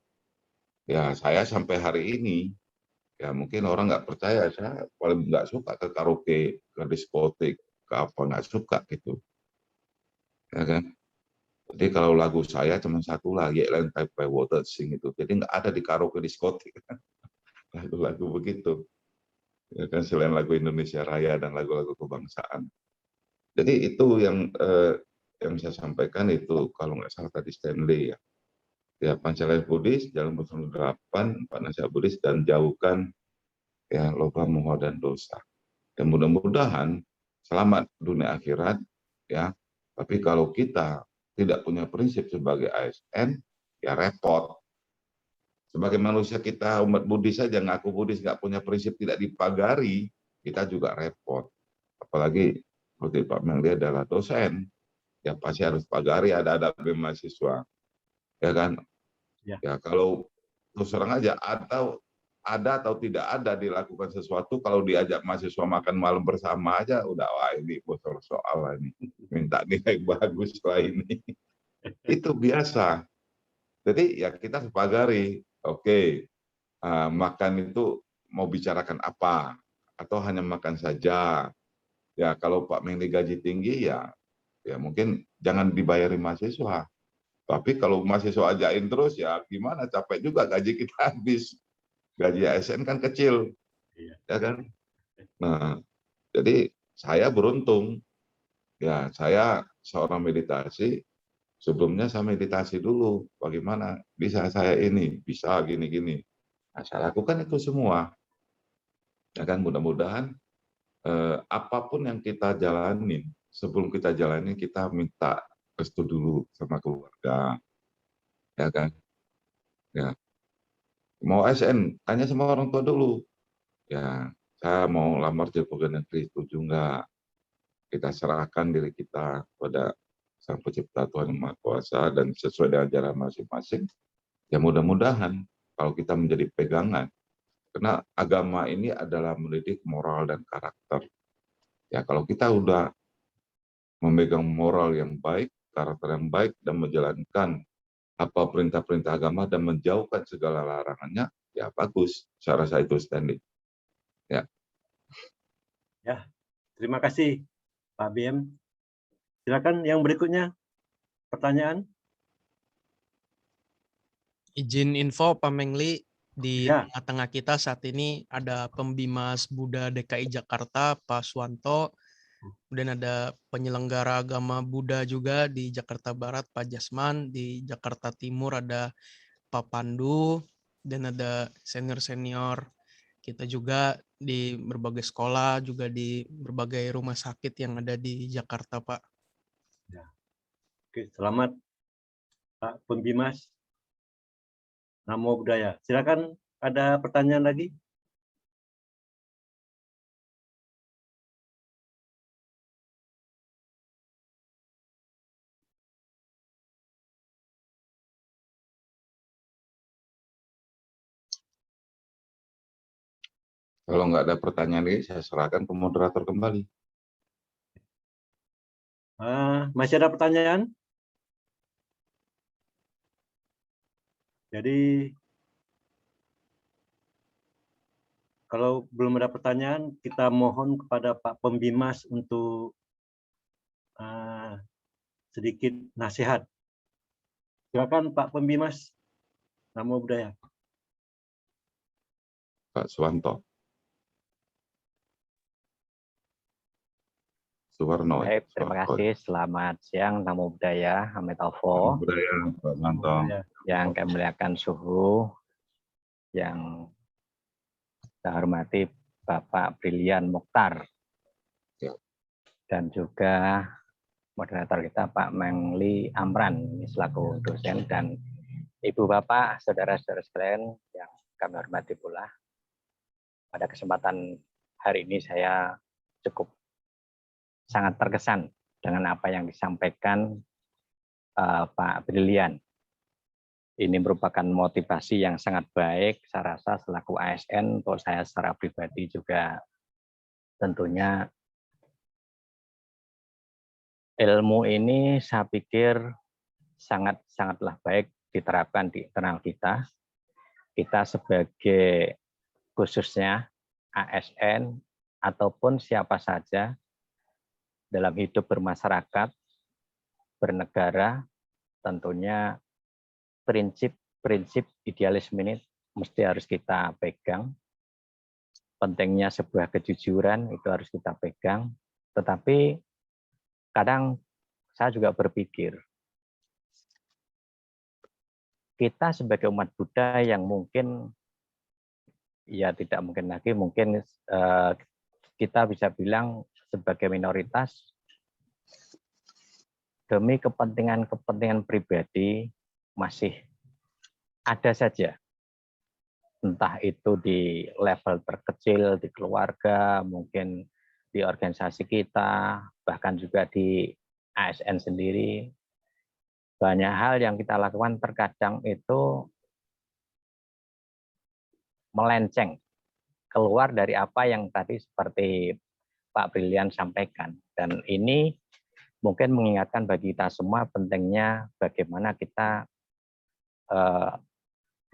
ya saya sampai hari ini, ya mungkin orang nggak percaya, saya paling nggak suka ke karaoke, ke diskotik, ke apa, nggak suka gitu. Ya kan? Jadi kalau lagu saya cuma satu lagi, Lain Type by Water Sing itu. Jadi nggak ada di karaoke diskotik. Lagu-lagu begitu. Ya kan, selain lagu Indonesia Raya dan lagu-lagu kebangsaan. Jadi itu yang saya sampaikan itu kalau nggak salah tadi Stanley ya. Ya Pancasila Buddhis, jalan bersama 8, Pak nasihat Buddhis, dan jauhkan ya loba moho dan dosa. Dan mudah-mudahan selamat dunia akhirat ya. Tapi kalau kita tidak punya prinsip sebagai ASN, ya repot. Sebagai manusia kita umat Buddhis saja ngaku Buddhis nggak punya prinsip tidak dipagari, kita juga repot. Apalagi seperti Pak Mengli adalah dosen, ya pasti harus pagari ada mahasiswa, ya kan? Ya kalau terus terang aja ada atau tidak ada dilakukan sesuatu, kalau diajak mahasiswa makan malam bersama aja udah wah ini bocor soal ini minta nilai bagus lah ini. Itu biasa. Jadi ya kita sepagari, oke, makan itu mau bicarakan apa atau hanya makan saja. Ya kalau Pak Mengli gaji tinggi ya mungkin jangan dibayari mahasiswa. Tapi kalau mahasiswa ajain terus ya gimana, capek juga gaji kita habis. Gaji ASN kan kecil, ya kan? Nah, jadi saya beruntung, ya saya seorang meditasi, sebelumnya saya meditasi dulu, bagaimana bisa saya ini, bisa gini-gini. Nah, saya lakukan itu semua, ya kan? Mudah-mudahan apapun yang kita jalanin, sebelum kita jalanin kita minta restu dulu sama keluarga, ya kan? Ya, mau ASN, tanya sama orang tua dulu. Ya, saya mau lamar jadi pegawai negeri, setuju enggak? Kita serahkan diri kita kepada Sang Pencipta Tuhan Yang Maha Kuasa dan sesuai dengan ajaran masing-masing. Ya mudah-mudahan kalau kita menjadi pegangan, karena agama ini adalah mendidik moral dan karakter. Ya kalau kita udah memegang moral yang baik, karakter yang baik, dan menjalankan apa perintah-perintah agama dan menjauhkan segala larangannya, ya bagus. Saya rasa itu standing. Ya. Ya, terima kasih Pak BM. Silakan yang berikutnya, pertanyaan. Izin info Pak Mengli, di Ya. tengah-tengah kita saat ini ada Pembimas Buddha DKI Jakarta, Pak Suwanto, kemudian ada penyelenggara agama Buddha juga di Jakarta Barat, Pak Jasman, di Jakarta Timur ada Pak Pandu, dan ada senior-senior kita juga di berbagai sekolah, juga di berbagai rumah sakit yang ada di Jakarta, Pak. Ya. Oke, selamat Pak Pembimas. Namo Buddhaya. Silakan, ada pertanyaan lagi? Kalau nggak ada pertanyaan lagi, saya serahkan ke moderator kembali. Masih ada pertanyaan? Jadi, kalau belum ada pertanyaan, kita mohon kepada Pak Pembimas untuk sedikit nasihat. Silakan Pak Pembimas. Namo Buddhaya. Pak Suwanto. Suwarno. Baik, terima kasih. Selamat siang, Namo Buddhaya, Amitabha. Budaya, Pak Suwanto. Yang kami muliakan suhu, yang saya hormati Bapak Brilian Mukhtar. Ya. Dan juga moderator kita Pak Mengli Amran, ini selaku dosen, dan Ibu Bapak, saudara-saudara sekalian yang kami hormati pula. Pada kesempatan hari ini saya cukup sangat terkesan dengan apa yang disampaikan Pak Brilian. Ini merupakan motivasi yang sangat baik, saya rasa selaku ASN, untuk saya secara pribadi juga tentunya ilmu ini saya pikir sangatlah baik diterapkan di internal kita. Kita sebagai khususnya ASN ataupun siapa saja dalam hidup bermasyarakat, bernegara, tentunya prinsip idealisme ini mesti harus kita pegang. Pentingnya sebuah kejujuran itu harus kita pegang. Tetapi kadang saya juga berpikir, kita sebagai umat Buddha yang mungkin, ya tidak mungkin lagi, mungkin kita bisa bilang sebagai minoritas, demi kepentingan pribadi masih ada saja. Entah itu di level terkecil, di keluarga, mungkin di organisasi kita, bahkan juga di ASN sendiri. Banyak hal yang kita lakukan terkadang itu melenceng, keluar dari apa yang tadi seperti Pak Brilian sampaikan. Dan ini mungkin mengingatkan bagi kita semua pentingnya bagaimana kita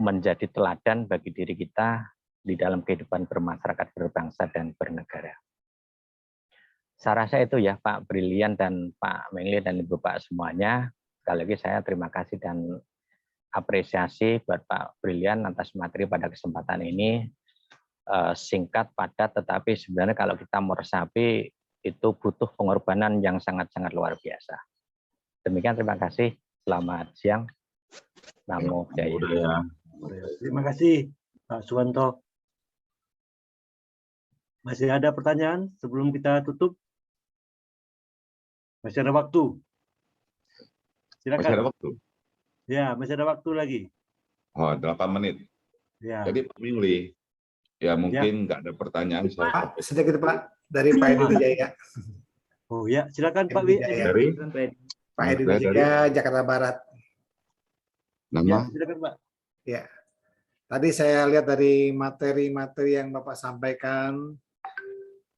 menjadi teladan bagi diri kita di dalam kehidupan bermasyarakat, berbangsa, dan bernegara. Saya rasa itu ya Pak Brilian dan Pak Mengli dan Ibu Pak semuanya. Sekali lagi saya terima kasih dan apresiasi buat Pak Brilian atas materi pada kesempatan ini. Singkat, padat, tetapi sebenarnya kalau kita meresapi itu butuh pengorbanan yang sangat-sangat luar biasa. Demikian, terima kasih. Selamat siang. Namo Buddhaya. Terima kasih Pak Suwanto. Masih ada pertanyaan sebelum kita tutup? Masih ada waktu. Silakan. Masih ada waktu? Ya, masih ada waktu lagi. Oh, 8 menit. Ya. Jadi Pak Mingli, ya mungkin nggak ada pertanyaan. Pak, sedikit Pak, dari Pak Edi Wijaya. Oh ya, silakan Pak Edi Wi. Wijaya. Dari? Pak Edi Wijaya, Jakarta Barat. Nama? Ya, silakan Pak. Ya, tadi saya lihat dari materi-materi yang Bapak sampaikan,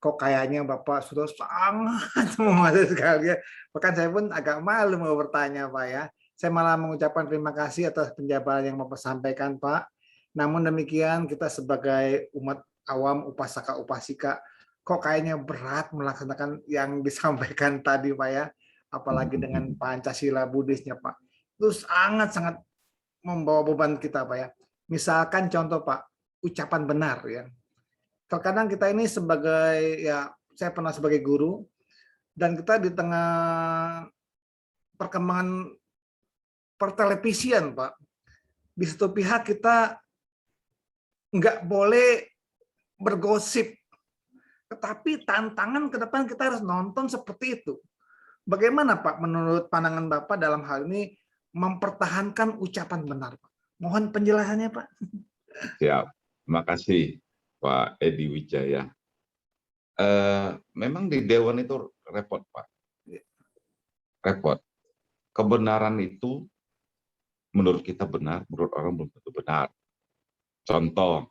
kok kayaknya Bapak sudah sangat memuasai sekali ya. Bahkan saya pun agak malu mau bertanya Pak ya. Saya malah mengucapkan terima kasih atas penjabaran yang Bapak sampaikan Pak. Namun demikian kita sebagai umat awam, upasaka, upasika, kok kayaknya berat melaksanakan yang disampaikan tadi Pak ya. Apalagi dengan Pancasila Buddhisnya Pak. Itu sangat-sangat membawa beban kita Pak ya. Misalkan contoh Pak, ucapan benar ya. Terkadang kita ini sebagai, ya saya pernah sebagai guru, dan kita di tengah perkembangan pertelevisian Pak, di satu pihak kita nggak boleh bergosip, tetapi tantangan ke depan kita harus nonton seperti itu. Bagaimana Pak menurut pandangan Bapak dalam hal ini mempertahankan ucapan benar Pak? Mohon penjelasannya Pak. Siap, terima kasih Pak Edi Wijaya. Memang di Dewan itu repot Pak. Repot. Kebenaran itu menurut kita benar, menurut orang belum tentu benar. Contoh,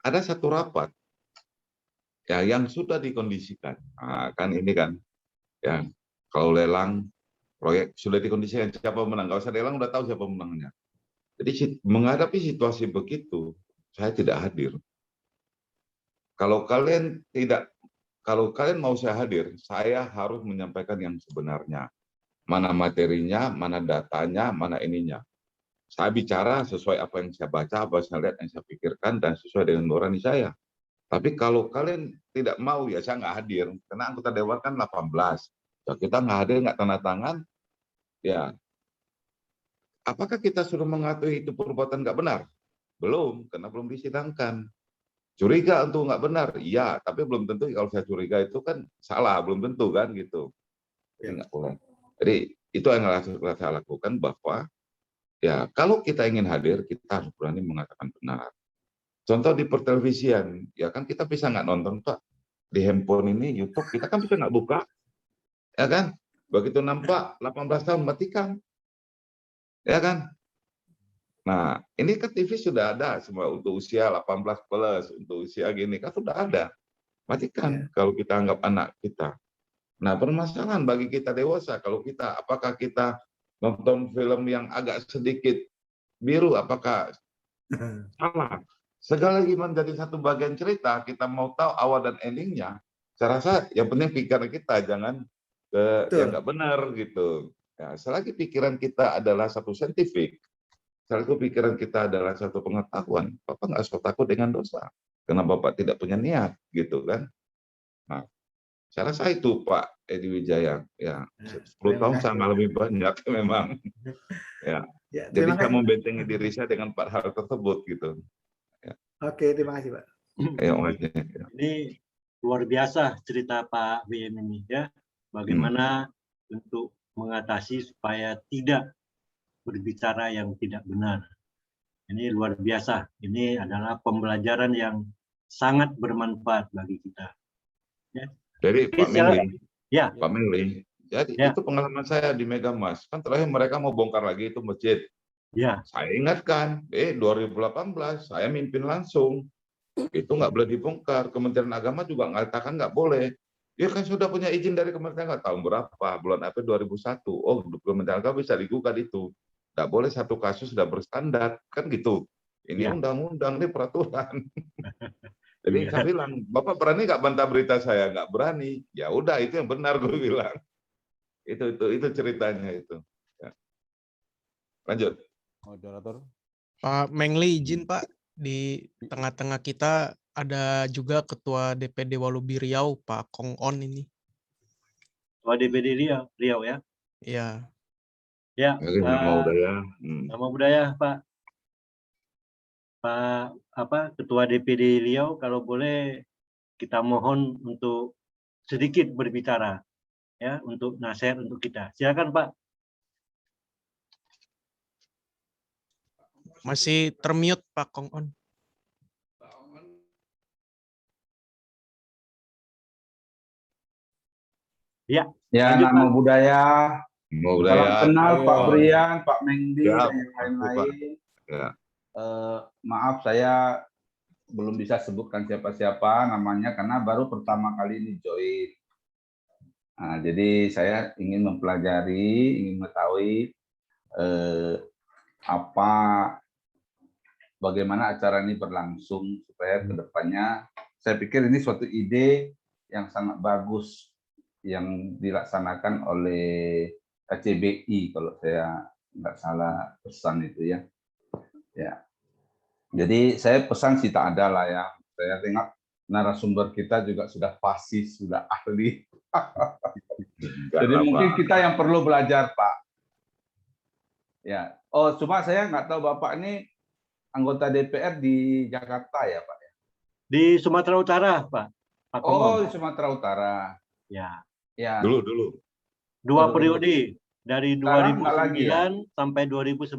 ada satu rapat ya yang sudah dikondisikan. Nah, kan ini kan, ya kalau lelang proyek sudah dikondisikan siapa menang. Kalau saya lelang udah tahu siapa menangnya. Jadi menghadapi situasi begitu, saya tidak hadir. Kalau kalian mau saya hadir, saya harus menyampaikan yang sebenarnya. Mana materinya, mana datanya, mana ininya. Saya bicara sesuai apa yang saya baca, apa yang saya lihat, yang saya pikirkan, dan sesuai dengan nurani saya. Tapi kalau kalian tidak mau, ya saya nggak hadir. Karena anggota Dewan kan 18. So, kita nggak hadir, nggak tanda tangan, ya. Apakah kita sudah mengakui itu perbuatan nggak benar? Belum, karena belum disidangkan. Curiga untuk nggak benar, iya, tapi belum tentu kalau saya curiga itu kan salah, belum tentu kan gitu. Jadi nggak boleh. Jadi itu yang saya lakukan bahwa ya kalau kita ingin hadir, kita harus berani mengatakan benar. Contoh di pertelevisian, ya kan kita bisa nggak nonton Pak di handphone ini YouTube, kita kan bisa nggak buka, ya kan? Begitu nampak 18 tahun matikan, ya kan? Nah, ini kan TV sudah ada semua untuk usia 18 plus, untuk usia gini kan sudah ada. Matikan kalau kita anggap anak kita. Nah, permasalahan bagi kita dewasa, kalau kita, apakah kita nonton film yang agak sedikit biru, apakah salah? Segala lagi menjadi satu bagian cerita, kita mau tahu awal dan endingnya. Saya rasa yang penting pikiran kita, jangan ke yang nggak benar gitu. Ya, selagi pikiran kita adalah satu saintifik, selagi pikiran kita adalah satu pengetahuan, Bapak nggak usah takut dengan dosa. Karena Bapak tidak punya niat, gitu kan. Nah, saya rasa itu Pak Edi Wijaya. Ya, 10 tahun saya lebih banyak memang. Ya, Ya, jadi terima saya kasih. membentengi diri saya dengan 4 hal tersebut, gitu. Oke, terima kasih Pak. Ya, Ini luar biasa cerita Pak BM ini ya. Bagaimana untuk mengatasi supaya tidak berbicara yang tidak benar. Ini luar biasa. Ini adalah pembelajaran yang sangat bermanfaat bagi kita. Ya. Jadi Oke, Pak Mengli, ya. Pak Mengli, jadi Ya. itu pengalaman saya di Megamas. Kan terakhir mereka mau bongkar lagi itu masjid. Ya. Saya ingatkan, 2018 saya mimpin langsung. Itu nggak boleh dibongkar. Kementerian Agama juga mengatakan nggak boleh. Ya kan sudah punya izin dari Kementerian Agama tahun berapa? Bulan April 2001. Oh, Kementerian Agama bisa digugat itu. Nggak boleh satu kasus sudah berstandar. Kan gitu. Ini Ya. undang-undang, ini peraturan. Jadi Iya. saya bilang, Bapak berani nggak bantah berita saya? Nggak berani. Ya udah, itu yang benar gue bilang. Itu ceritanya itu. Ya. Lanjut. Moderator. Pak Mengli izin Pak, di tengah-tengah kita ada juga Ketua DPD Walubi Riau, Pak Kong On ini. Ketua DPD Riau ya. Ya. Ya. Nama budaya. Nama budaya Pak Ketua DPD Riau, kalau boleh kita mohon untuk sedikit berbicara ya, untuk nasihat untuk kita. Silakan Pak. Masih termute Pak Kong On. Ya. Ya, lanjut, nama Pak. budaya. Nama budaya. Salam kenal Ayo. Pak Brian, Pak Mengdi, Ya, dan yang lain-lain. Ya. Maaf saya belum bisa sebutkan siapa-siapa namanya karena baru pertama kali ini join. Nah, jadi saya ingin mempelajari, ingin mengetahui bagaimana acara ini berlangsung supaya kedepannya saya pikir ini suatu ide yang sangat bagus yang dilaksanakan oleh KCBI kalau saya nggak salah pesan itu ya. Ya. Jadi saya pesan sih tak ada lah ya. Saya tengok narasumber kita juga sudah fasih, sudah ahli. Jadi mungkin kita yang perlu belajar, Pak. Ya. Oh, cuma saya nggak tahu Bapak ini anggota DPR di Jakarta ya, Pak? Di Sumatera Utara, Pak. Oh, di Sumatera Utara. Ya. Ya. Dulu. Dua periode dari Sekarang 2009 nggak lagi ya? sampai 2019.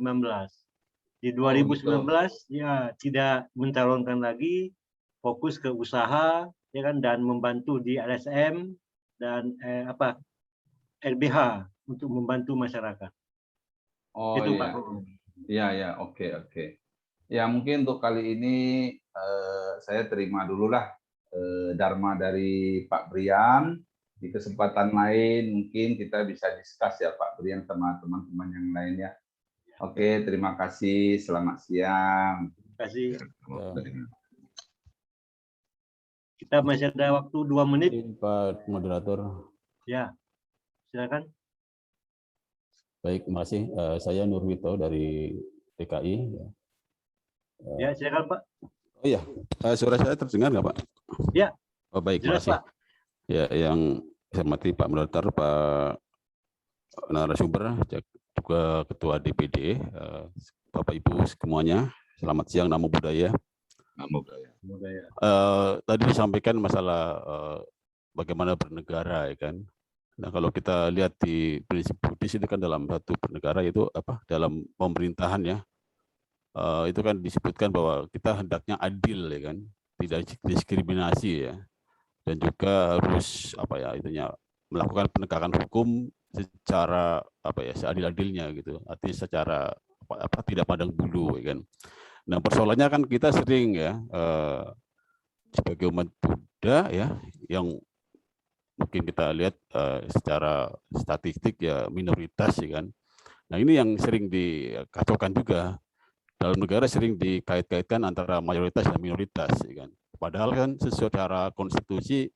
Di 2019 ya tidak mencalonkan lagi, fokus ke usaha ya kan, dan membantu di LSM dan LBH untuk membantu masyarakat. Oh itu iya. Pak. Iya, oke. Ya mungkin untuk kali ini saya terima dululah dharma dari Pak Brian. Di kesempatan lain mungkin kita bisa diskus ya Pak Brian sama teman-teman yang lainnya. Oke, terima kasih. Selamat siang. Terima kasih. Kita masih ada waktu 2 menit. Pak Moderator. Ya, silakan. Baik, terima kasih. Saya Nurwito dari DKI. Ya, silakan Pak. Oh iya, suara saya terdengar nggak Pak? Ya. Oh baik, jelas, terima kasih. Pak. Ya, yang saya hormati Pak Moderator, Pak narasumber, juga Ketua DPD, Bapak Ibu semuanya, selamat siang, namo budaya. Namo budaya. Tadi disampaikan masalah bagaimana bernegara, ya kan. Nah, kalau kita lihat di prinsip Buddhis itu kan dalam satu bernegara itu dalam pemerintahan ya, itu kan disebutkan bahwa kita hendaknya adil, ya kan, tidak diskriminasi ya, dan juga harus melakukan penegakan hukum secara seadil-adilnya gitu, artinya secara tidak pandang bulu, ya kan. Nah, persoalannya kan kita sering ya sebagai umat Buddha ya, yang mungkin kita lihat secara statistik ya minoritas, ya kan. Nah, ini yang sering dikacaukan juga. Dalam negara sering dikait-kaitkan antara mayoritas dan minoritas, ya kan. Padahal kan secara konstitusi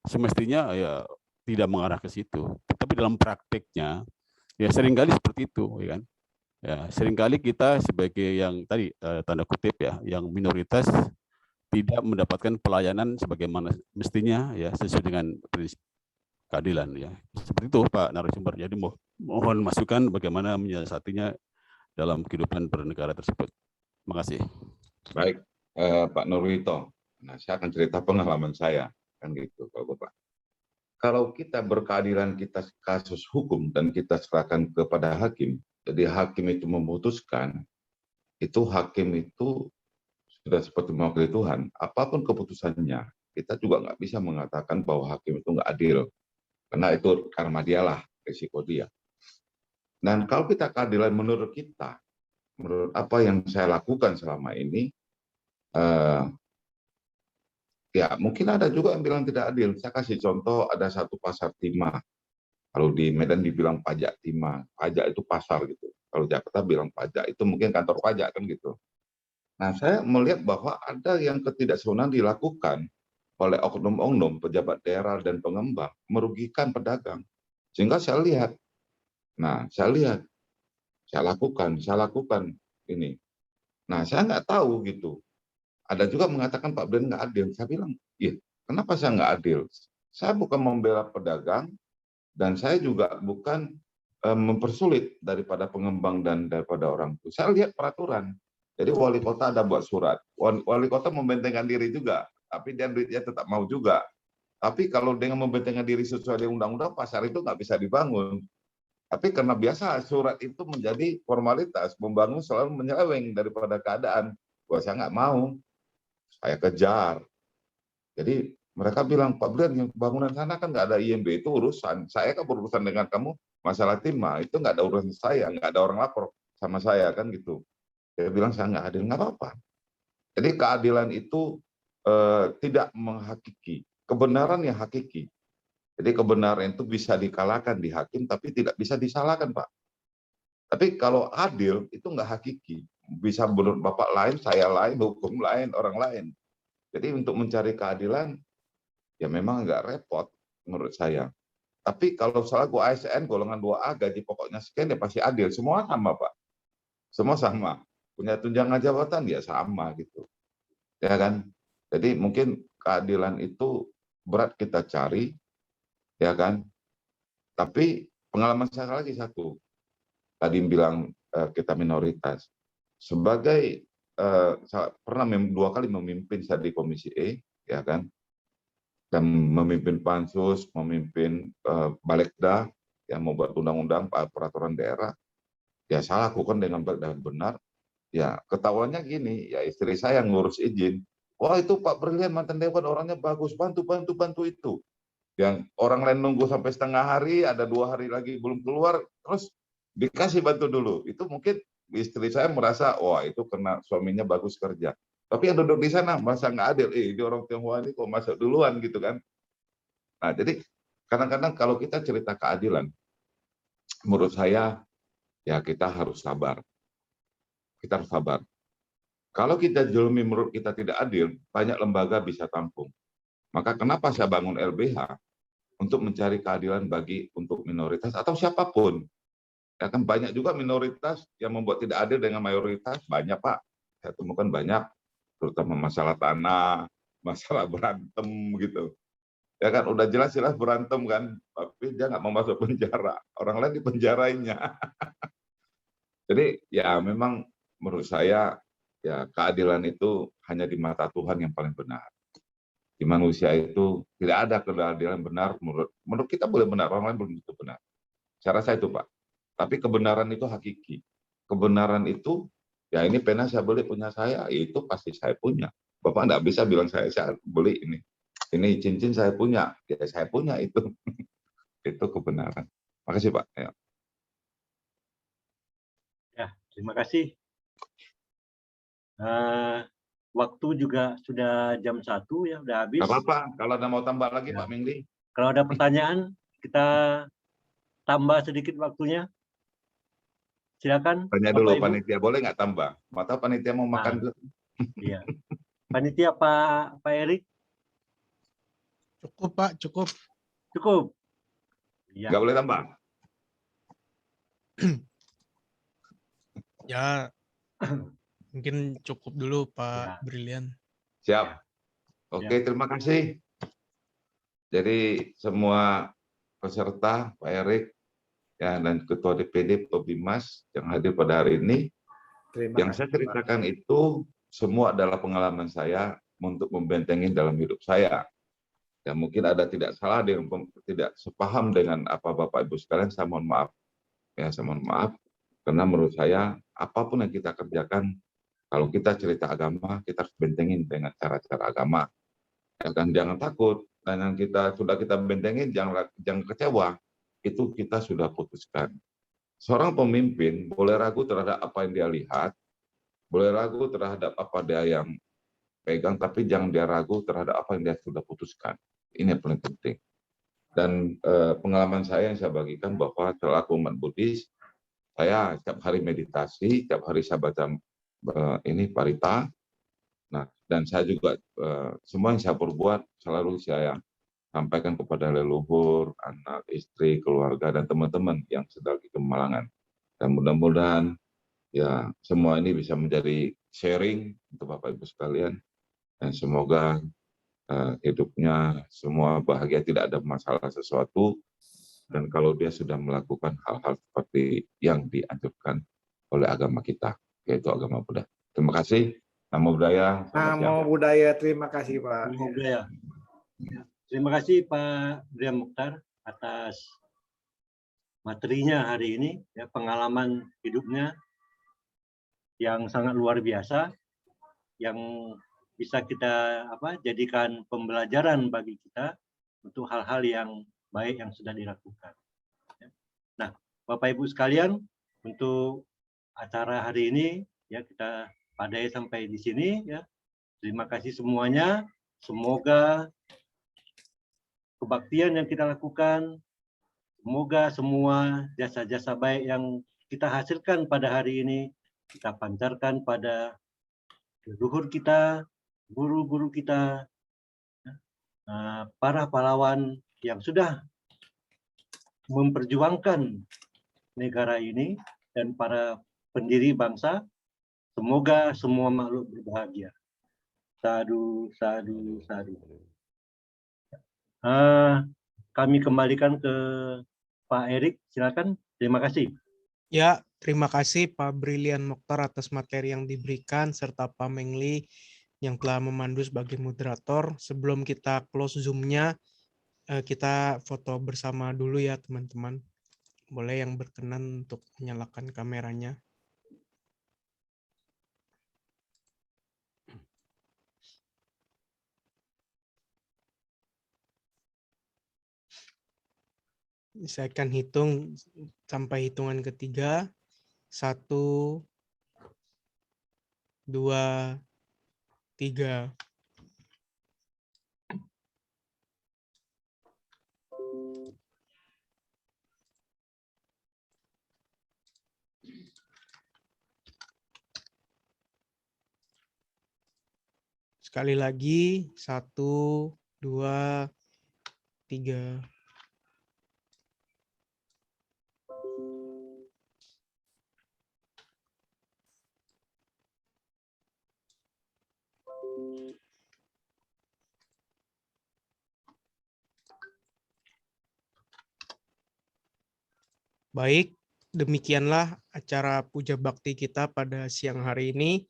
semestinya ya tidak mengarah ke situ. Tapi dalam praktiknya Ya seringkali seperti itu, ya kan? Ya seringkali kita sebagai yang tadi tanda kutip ya, yang minoritas tidak mendapatkan pelayanan sebagaimana mestinya ya sesuai dengan prinsip keadilan ya. Seperti itu Pak narasumber. Jadi mohon masukan bagaimana menyiasatinya dalam kehidupan bernegara tersebut. Terima kasih. Baik, Pak Nurwito. Nah, saya akan cerita pengalaman saya kan gitu, kalau Bapak. Kalau kita berkeadilan, kita kasus hukum dan kita serahkan kepada hakim, jadi hakim itu memutuskan, itu hakim itu sudah seperti mewakili Tuhan. Apapun keputusannya, kita juga nggak bisa mengatakan bahwa hakim itu nggak adil, karena itu karma dialah, risiko dia. Dan kalau kita keadilan menurut kita, menurut apa yang saya lakukan selama ini, ya mungkin ada juga yang bilang tidak adil. Saya kasih contoh, ada satu pasar timah. Kalau di Medan dibilang pajak timah, pajak itu pasar gitu. Kalau Jakarta bilang pajak itu mungkin kantor pajak kan gitu. Nah, saya melihat bahwa ada yang ketidaksewenangan dilakukan oleh oknum-oknum pejabat daerah dan pengembang merugikan pedagang. Sehingga saya lihat, saya lakukan ini. Nah, saya nggak tahu gitu. Ada juga mengatakan Pak Brian nggak adil. Saya bilang, iya, kenapa saya nggak adil? Saya bukan membela pedagang, dan saya juga bukan mempersulit daripada pengembang dan daripada orang tua. Saya lihat peraturan. Jadi wali kota ada buat surat. Wali kota membentengkan diri juga, tapi dia duitnya tetap mau juga. Tapi kalau dengan membentengkan diri sesuai dengan undang-undang, pasar itu nggak bisa dibangun. Tapi karena biasa surat itu menjadi formalitas, membangun selalu menyeleweng daripada keadaan. Wah, saya nggak mau. Saya kejar. Jadi mereka bilang, Pak Brian, yang bangunan sana kan nggak ada IMB, itu urusan. Saya kan berurusan dengan kamu, masalah timah, itu nggak ada urusan saya, nggak ada orang lapor sama saya, kan gitu. Dia bilang, saya nggak adil, nggak apa-apa. Jadi keadilan itu tidak menghakiki, kebenaran yang hakiki. Jadi kebenaran itu bisa dikalahkan di hakim, tapi tidak bisa disalahkan, Pak. Tapi kalau adil, itu nggak hakiki. Bisa menurut Bapak lain, saya lain, hukum lain, orang lain. Jadi untuk mencari keadilan, ya memang agak repot menurut saya. Tapi kalau selaku ASN golongan 2A gaji pokoknya sekian ya pasti adil. Semua sama, Pak. Semua sama. Punya tunjangan jabatan ya sama gitu. Ya kan? Jadi mungkin keadilan itu berat kita cari, ya kan? Tapi pengalaman saya lagi satu. Tadi bilang kita minoritas. Sebagai saya pernah 2 kali memimpin saya di Komisi E, ya kan? Dan memimpin pansus, memimpin Balegda yang membuat undang-undang peraturan daerah, ya saya lakukan dengan baik dan benar. Ya ketahuannya gini, ya istri saya yang ngurus izin. Wah itu Pak Brilian mantan dewan orangnya bagus, bantu itu. Yang orang lain nunggu sampai setengah hari, ada 2 hari lagi belum keluar, terus dikasih bantu dulu. Itu mungkin istri saya merasa, wah itu karena suaminya bagus kerja. Tapi yang duduk di sana merasa nggak adil. Ini orang Tionghoa ini kok masuk duluan gitu kan. Nah jadi kadang-kadang kalau kita cerita keadilan, menurut saya ya kita harus sabar. Kita harus sabar. Kalau kita jolimi menurut kita tidak adil, banyak lembaga bisa tampung. Maka kenapa saya bangun LBH? Untuk mencari keadilan untuk minoritas atau siapapun. Ya kan banyak juga minoritas yang membuat tidak adil dengan mayoritas, banyak Pak. Saya temukan banyak, terutama masalah tanah, masalah berantem gitu. Ya kan udah jelas-jelas berantem kan, tapi dia nggak mau masuk penjara. Orang lain dipenjarainya. Jadi ya memang menurut saya ya keadilan itu hanya di mata Tuhan yang paling benar. Di manusia itu tidak ada keadilan benar menurut kita boleh benar, orang lain belum tentu benar. Saya rasa itu Pak. Tapi kebenaran itu hakiki. Kebenaran itu ya ini pena saya beli punya saya, itu pasti saya punya. Bapak enggak bisa bilang saya beli ini. Ini cincin saya punya, ya saya punya itu. Itu kebenaran. Makasih Pak. Ya, terima kasih. Waktu juga sudah jam 1 ya, udah habis. Nggak apa-apa, kalau ada mau tambah lagi ya. Pak Mingli. Kalau ada pertanyaan, kita tambah sedikit waktunya. Silakan. Tanya dulu panitia, boleh nggak tambah? Mata panitia mau makan dulu. Iya. Panitia Pak Erik? Cukup Pak, cukup. Cukup. Ya. Nggak boleh tambah? Ya, mungkin cukup dulu Pak Ya. Brilian. Siap. Oke, terima kasih. Jadi semua peserta, Pak Erik, ya, dan Ketua DPD Pak Bimas yang hadir pada hari ini, Terima yang kasih, saya ceritakan itu semua adalah pengalaman saya untuk membentengi dalam hidup saya. Ya mungkin ada tidak salah, ada yang tidak sepaham dengan apa Bapak Ibu sekalian, saya mohon maaf. Ya, saya mohon maaf, karena menurut saya apapun yang kita kerjakan, kalau kita cerita agama, kita harus bentengin dengan cara-cara agama. Ya kan, jangan takut, dan yang sudah kita bentengin, jangan kecewa, itu kita sudah putuskan. Seorang pemimpin boleh ragu terhadap apa yang dia lihat, boleh ragu terhadap apa dia yang pegang, tapi jangan dia ragu terhadap apa yang dia sudah putuskan. Ini yang paling penting. Dan pengalaman saya yang saya bagikan bahwa selaku umat Buddhis, saya setiap hari meditasi, setiap hari saya baca ini parita. Nah, dan saya juga semua yang saya perbuat selalu saya sampaikan kepada leluhur, anak, istri, keluarga, dan teman-teman yang sedang di Kemalangan. Dan mudah-mudahan ya semua ini bisa menjadi sharing untuk Bapak Ibu sekalian, dan semoga hidupnya semua bahagia, tidak ada masalah sesuatu, dan kalau dia sudah melakukan hal-hal seperti yang dianjurkan oleh agama kita, yaitu agama Buddha. Terima kasih. Namo Buddhaya. Namo Buddhaya. Terima kasih, Pak. Namo Buddhaya. Terima kasih Pak Brian Mokhtar atas materinya hari ini, ya, pengalaman hidupnya yang sangat luar biasa, yang bisa kita jadikan pembelajaran bagi kita untuk hal-hal yang baik yang sudah dilakukan. Nah, Bapak Ibu sekalian, untuk acara hari ini ya kita padai sampai di sini ya. Terima kasih semuanya. Semoga kebaktian yang kita lakukan, semoga semua jasa-jasa baik yang kita hasilkan pada hari ini kita pancarkan pada leluhur kita, guru-guru kita, para pahlawan yang sudah memperjuangkan negara ini, dan para pendiri bangsa. Semoga semua makhluk berbahagia. Sadu, sadu, sadu. Kami kembalikan ke Pak Erik, silakan. Terima kasih. Ya, terima kasih Pak Brilian Mokhtar atas materi yang diberikan, serta Pak Mengli yang telah memandu sebagai moderator. Sebelum kita close Zoom-nya, kita foto bersama dulu ya teman-teman. Boleh yang berkenan untuk menyalakan kameranya. Saya akan hitung sampai hitungan ketiga. 1, 2, 3. Sekali lagi, 1, 2, 3. Baik, demikianlah acara puja bakti kita pada siang hari ini.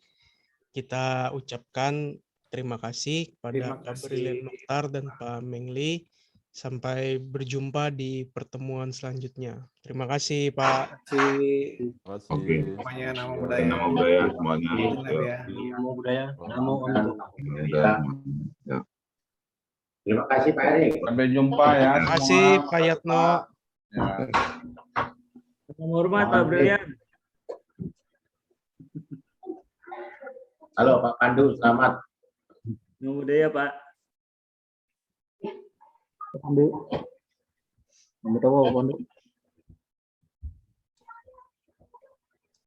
Kita ucapkan terima kasih kepada Pak Brilian Mokhtar dan Pak Mengli. Sampai berjumpa di pertemuan selanjutnya. Terima kasih, Pak. Oke. Semuanya Namo Buddhaya. Namo Buddhaya semuanya. Namo Buddhaya. Namo Amito. Ya. Terima kasih Pak Erik. Sampai jumpa ya. Terima kasih, Pak Yatno. Ya. Hormat Pak Brilian. Halo Pak Pandu, selamat. Namo Buddhaya Pak. Pandu. Namo Buddhaya Pak Pandu.